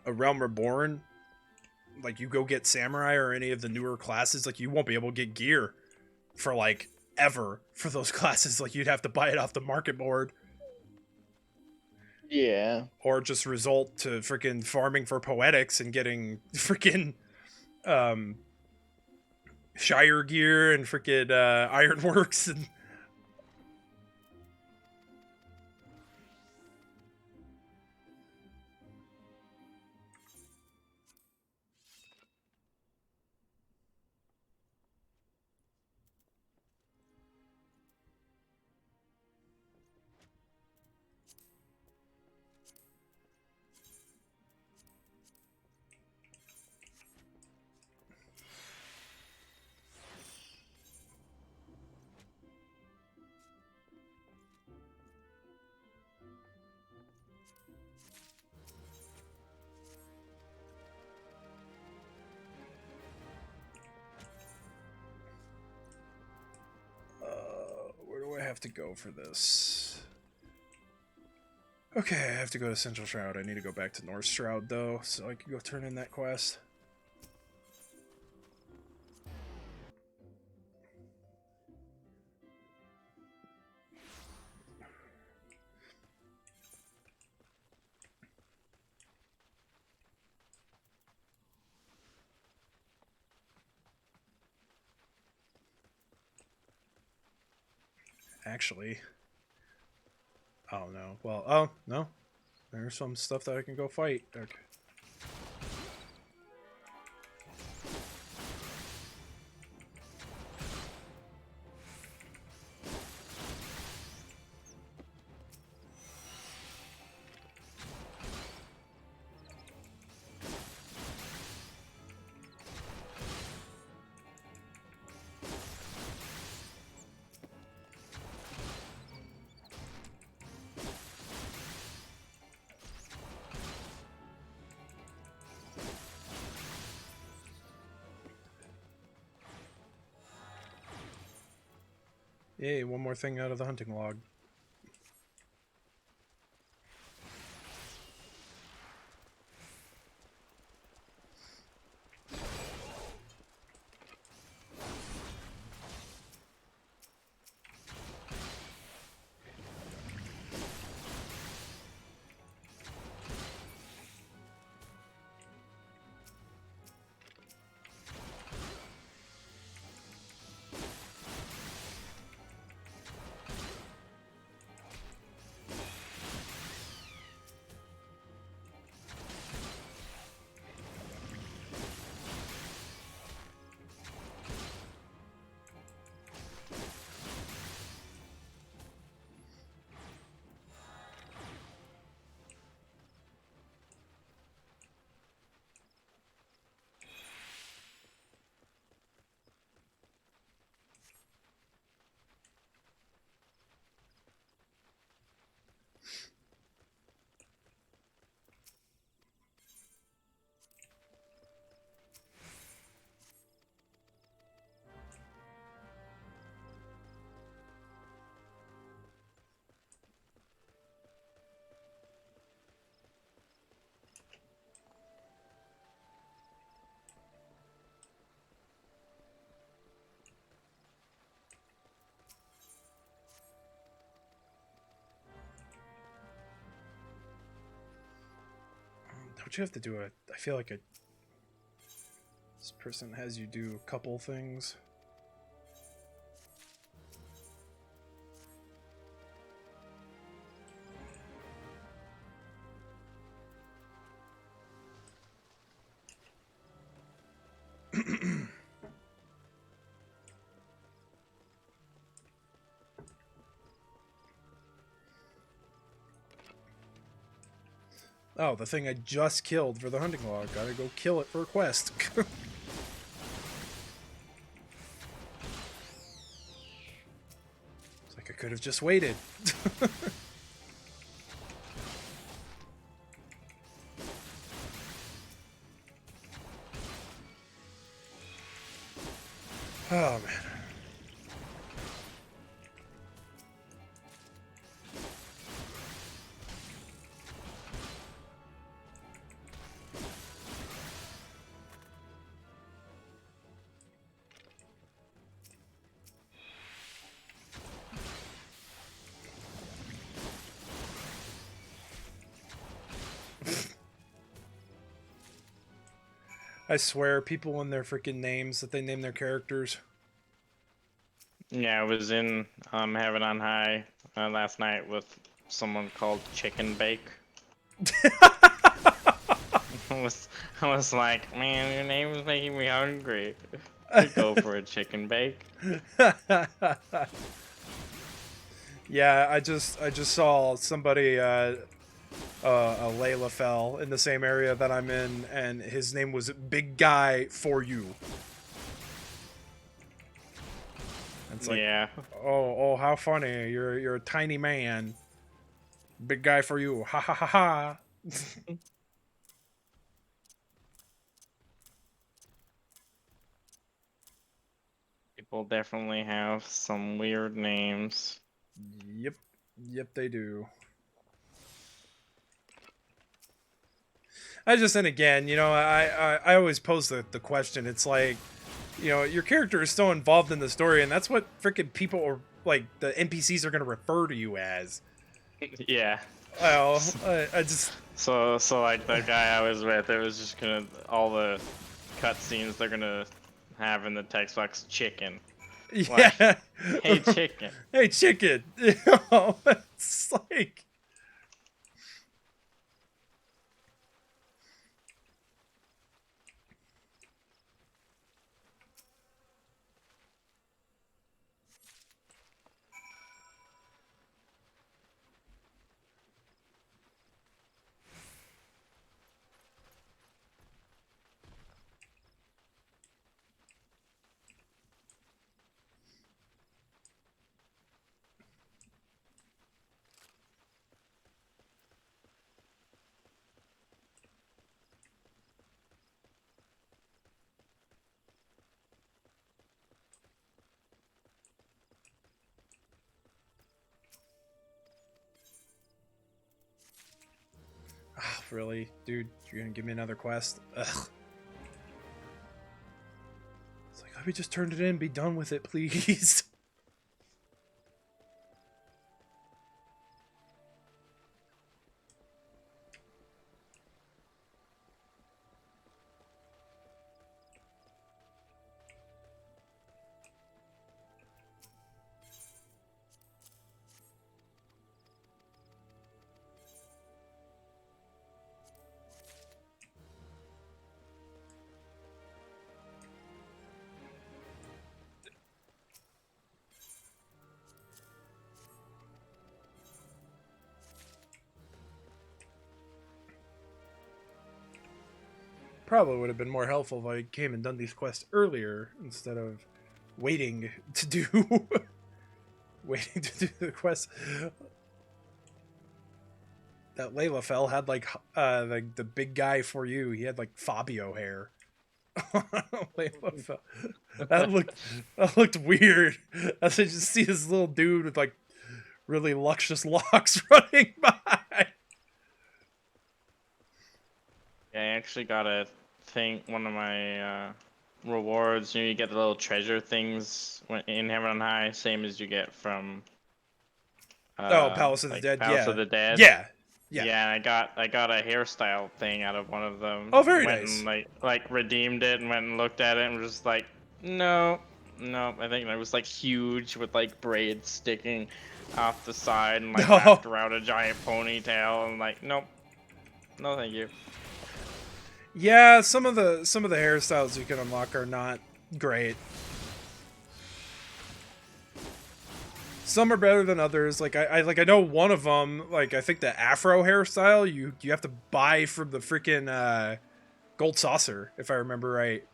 a Realm Reborn, like you go get Samurai or any of the newer classes, like you won't be able to get gear for like ever for those classes. Like you'd have to buy it off the market board. Yeah. Or just result to freaking farming for poetics and getting freaking Shire gear and freaking ironworks and where do I have to go for this? Okay, I have to go to Central Shroud. I need to go back to North Shroud though, so I can go turn in that quest. Actually, oh no. Well, oh no. There's some stuff that I can go fight. Okay. Yay, one more thing out of the hunting log. would you have to do I feel like this person has you do a couple things. Oh, the thing I just killed for the hunting log. Gotta go kill it for a quest. It's like I could have just waited. Oh, man. I swear, people in their freaking names that they name their characters. Yeah, I was in Heaven on High last night with someone called Chicken Bake. I was like, man, your name is making me hungry. Could go for a chicken bake. Yeah, I just saw somebody a Layla fell in the same area that I'm in, and his name was Big Guy for You. It's like, Yeah. oh, how funny! You're a tiny man. Big guy for you. Ha ha ha ha. People definitely have some weird names. Yep, they do. And again, I always pose the question. It's like, your character is so involved in the story, and that's what freaking people are like. The NPCs are gonna refer to you as. Yeah. Well, I just. So like the guy I was with, it was just gonna all the cutscenes they're gonna have in the text box chicken. Yeah. Like, hey chicken. Hey chicken. It's like. Oh, really? Dude, you're gonna give me another quest? Ugh. It's like, let me just turn it in, be done with it, please. Probably would have been more helpful if I came and done these quests earlier instead of waiting to do waiting to do the quest. That Layla fell had like the big guy for you. He had like Fabio hair. Layla fell. That looked weird. As I just see this little dude with like really luscious locks running by. Yeah, I actually got a thing. One of my rewards. You get the little treasure things in Heaven on High, same as you get from. Oh, Palace of the like Dead. Palace Yeah, of the Dead. yeah. Yeah. Yeah, I got a hairstyle thing out of one of them. Oh, very Went nice. and like redeemed it and went and looked at it and was just like, no, no. I think it was like huge with like braids sticking off the side and like Oh, wrapped around a giant ponytail and like, nope, no, thank you. yeah. Some of the hairstyles you can unlock are not great. Some are better than others. Like I know one of them. Like I think the Afro hairstyle you have to buy from the freaking gold saucer, if I remember right.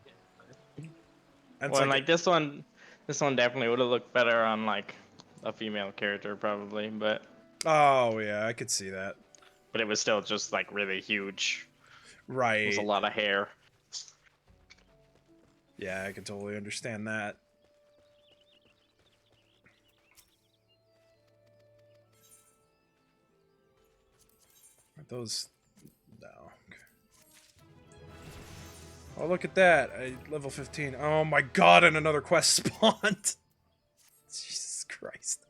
And it's Well, and, like, like this one definitely would have looked better on like a female character probably, oh yeah, I could see that. but it was still just like really huge. It was a Right. lot of hair. Yeah, I can totally understand that. Aren't those? No. Okay. Oh, look at that! Level 15. Oh my god! And another quest spawned. Jesus Christ.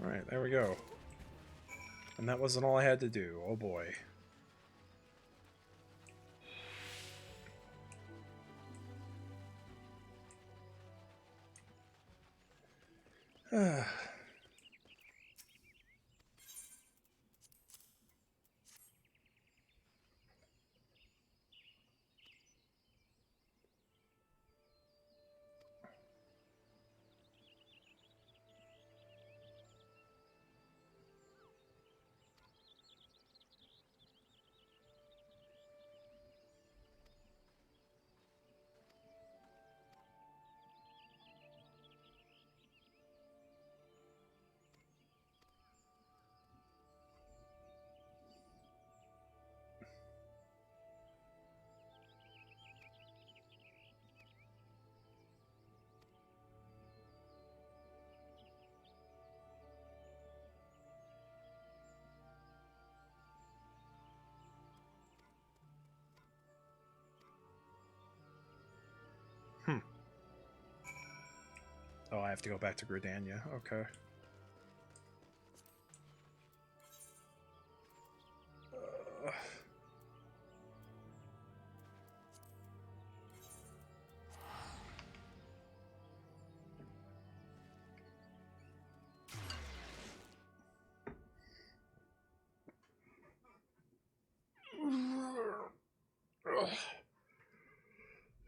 Alright, there we go. And that wasn't all I had to do. Oh boy. Hmm. Oh, I have to go back to Gridania. Okay.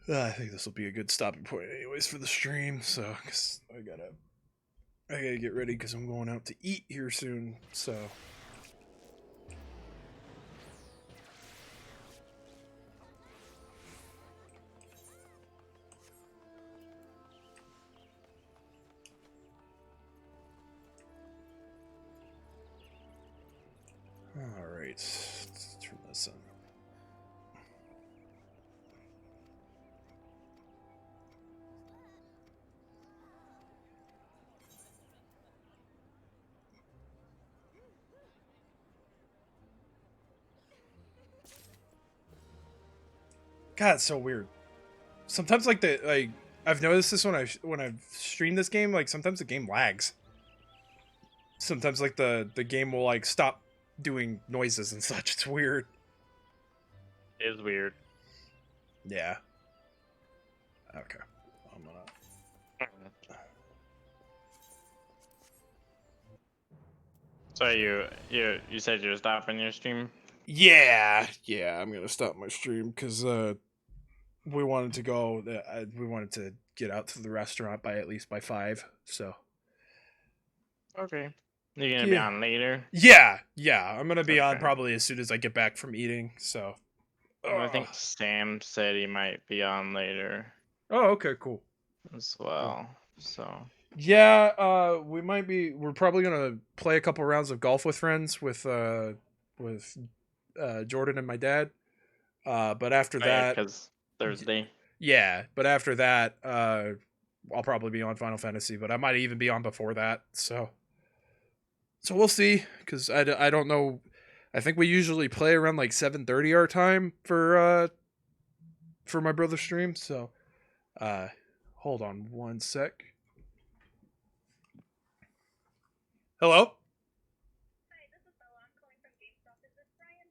Uh, I think this will be a good stopping point, anyways, for the stream. So, cause I gotta get ready because I'm going out to eat here soon. So, all right, let's turn this on. God, it's so weird. Sometimes, I've noticed this when I've streamed this game. Like sometimes the game lags. Sometimes like the game will like stop doing noises and such. It's weird. It is weird. Yeah. Okay. I'm gonna. So you said you were stopping your stream? Yeah, I'm gonna stop my stream because we wanted to go. We wanted to get out to the restaurant by at least by 5. So Okay. You're gonna be yeah, on later? yeah. I'm gonna be on Okay. probably as soon as I get back from eating. So, I think Sam said he might be on later Oh, okay, cool. as well. So Yeah, we're probably gonna play a couple rounds of golf with friends with Jordan and my dad. But after that, because Thursday. yeah, but after that, I'll probably be on Final Fantasy, but I might even be on before that. So we'll see, because I don't know. I think we usually play around like 7:30 our time for my brother's stream. So hold on one sec. Hello. Hi, this is Bella. I'm calling from GameStop. Is this Ryan?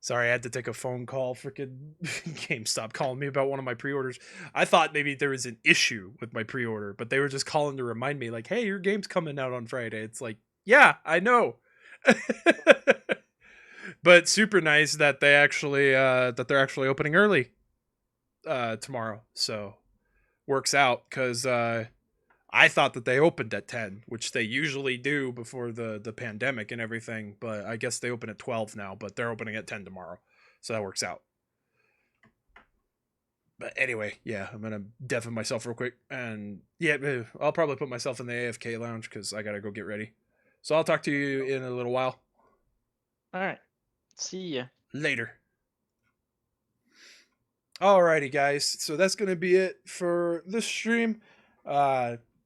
Sorry, I had to take a phone call. Freaking GameStop calling me about one of my pre-orders. I thought maybe there was an issue with my pre-order, but they were just calling to remind me, like, "Hey, your game's coming out on Friday." It's like, yeah, I know. But super nice that they're actually opening early tomorrow. So works out, because I thought that they opened at 10, which they usually do before the pandemic and everything, but I guess they open at 12 now, but they're opening at 10 tomorrow. So that works out. But anyway, yeah, I'm going to deafen myself real quick, and yeah, I'll probably put myself in the AFK lounge cuz I got to go get ready. So I'll talk to you in a little while. All right. See ya. Later. Alrighty, guys. So that's gonna be it for this stream.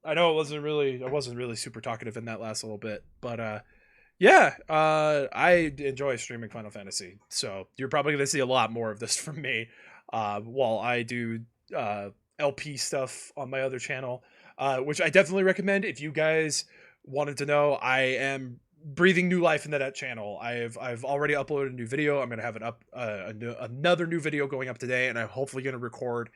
I know I wasn't really super talkative in that last little bit, but yeah, I enjoy streaming Final Fantasy. So you're probably gonna see a lot more of this from me, while I do LP stuff on my other channel, which I definitely recommend if you guys wanted to know. I am breathing new life into that channel. I've already uploaded a new video. I'm gonna have another new video going up today, and I'm hopefully gonna record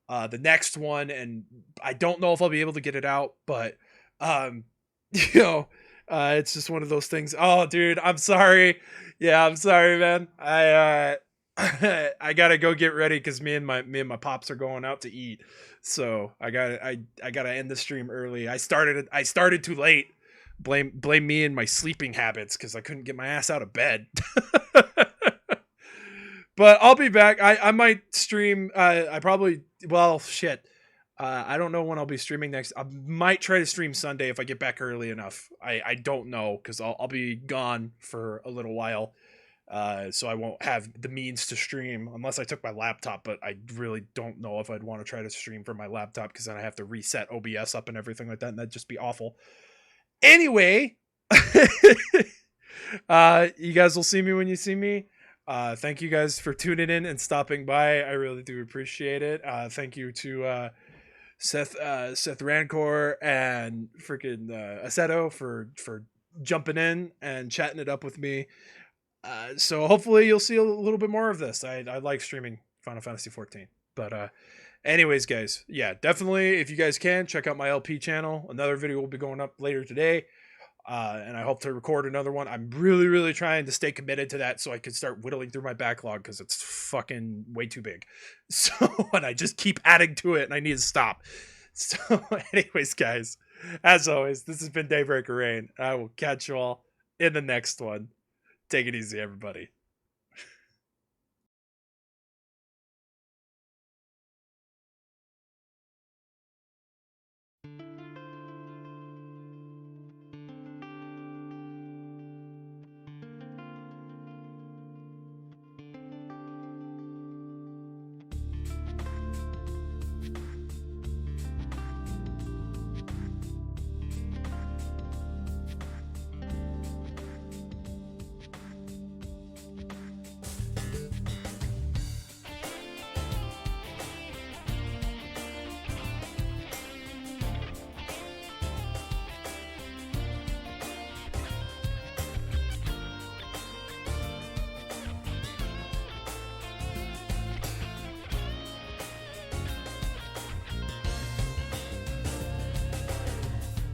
the next one. And I don't know if I'll be able to get it out, but um, you know, it's just one of those things. Oh, dude, I'm sorry. Yeah, I'm sorry, man. I I gotta go get ready because me and my pops are going out to eat. So I gotta end the stream early. I started too late. Blame me and my sleeping habits because I couldn't get my ass out of bed. But I'll be back. I might stream. I probably, well, shit. I don't know when I'll be streaming next. I might try to stream Sunday if I get back early enough. I don't know, because I'll be gone for a little while. So I won't have the means to stream unless I took my laptop. But I really don't know if I'd want to try to stream from my laptop, because then I have to reset OBS up and everything like that, and that'd just be awful. Anyway, you guys will see me when you see me. Thank you guys for tuning in and stopping by. I really do appreciate it. Thank you to Seth Rancor and freaking Sato for jumping in and chatting it up with me. So hopefully you'll see a little bit more of this. I like streaming Final Fantasy 14. But anyways, guys, yeah, definitely, if you guys can, check out my LP channel. Another video will be going up later today. And I hope to record another one. I'm really, really trying to stay committed to that so I can start whittling through my backlog, because it's fucking way too big. So, and I just keep adding to it, and I need to stop. So, anyways, guys, as always, this has been Daybreaker Rein. I will catch you all in the next one. Take it easy, everybody.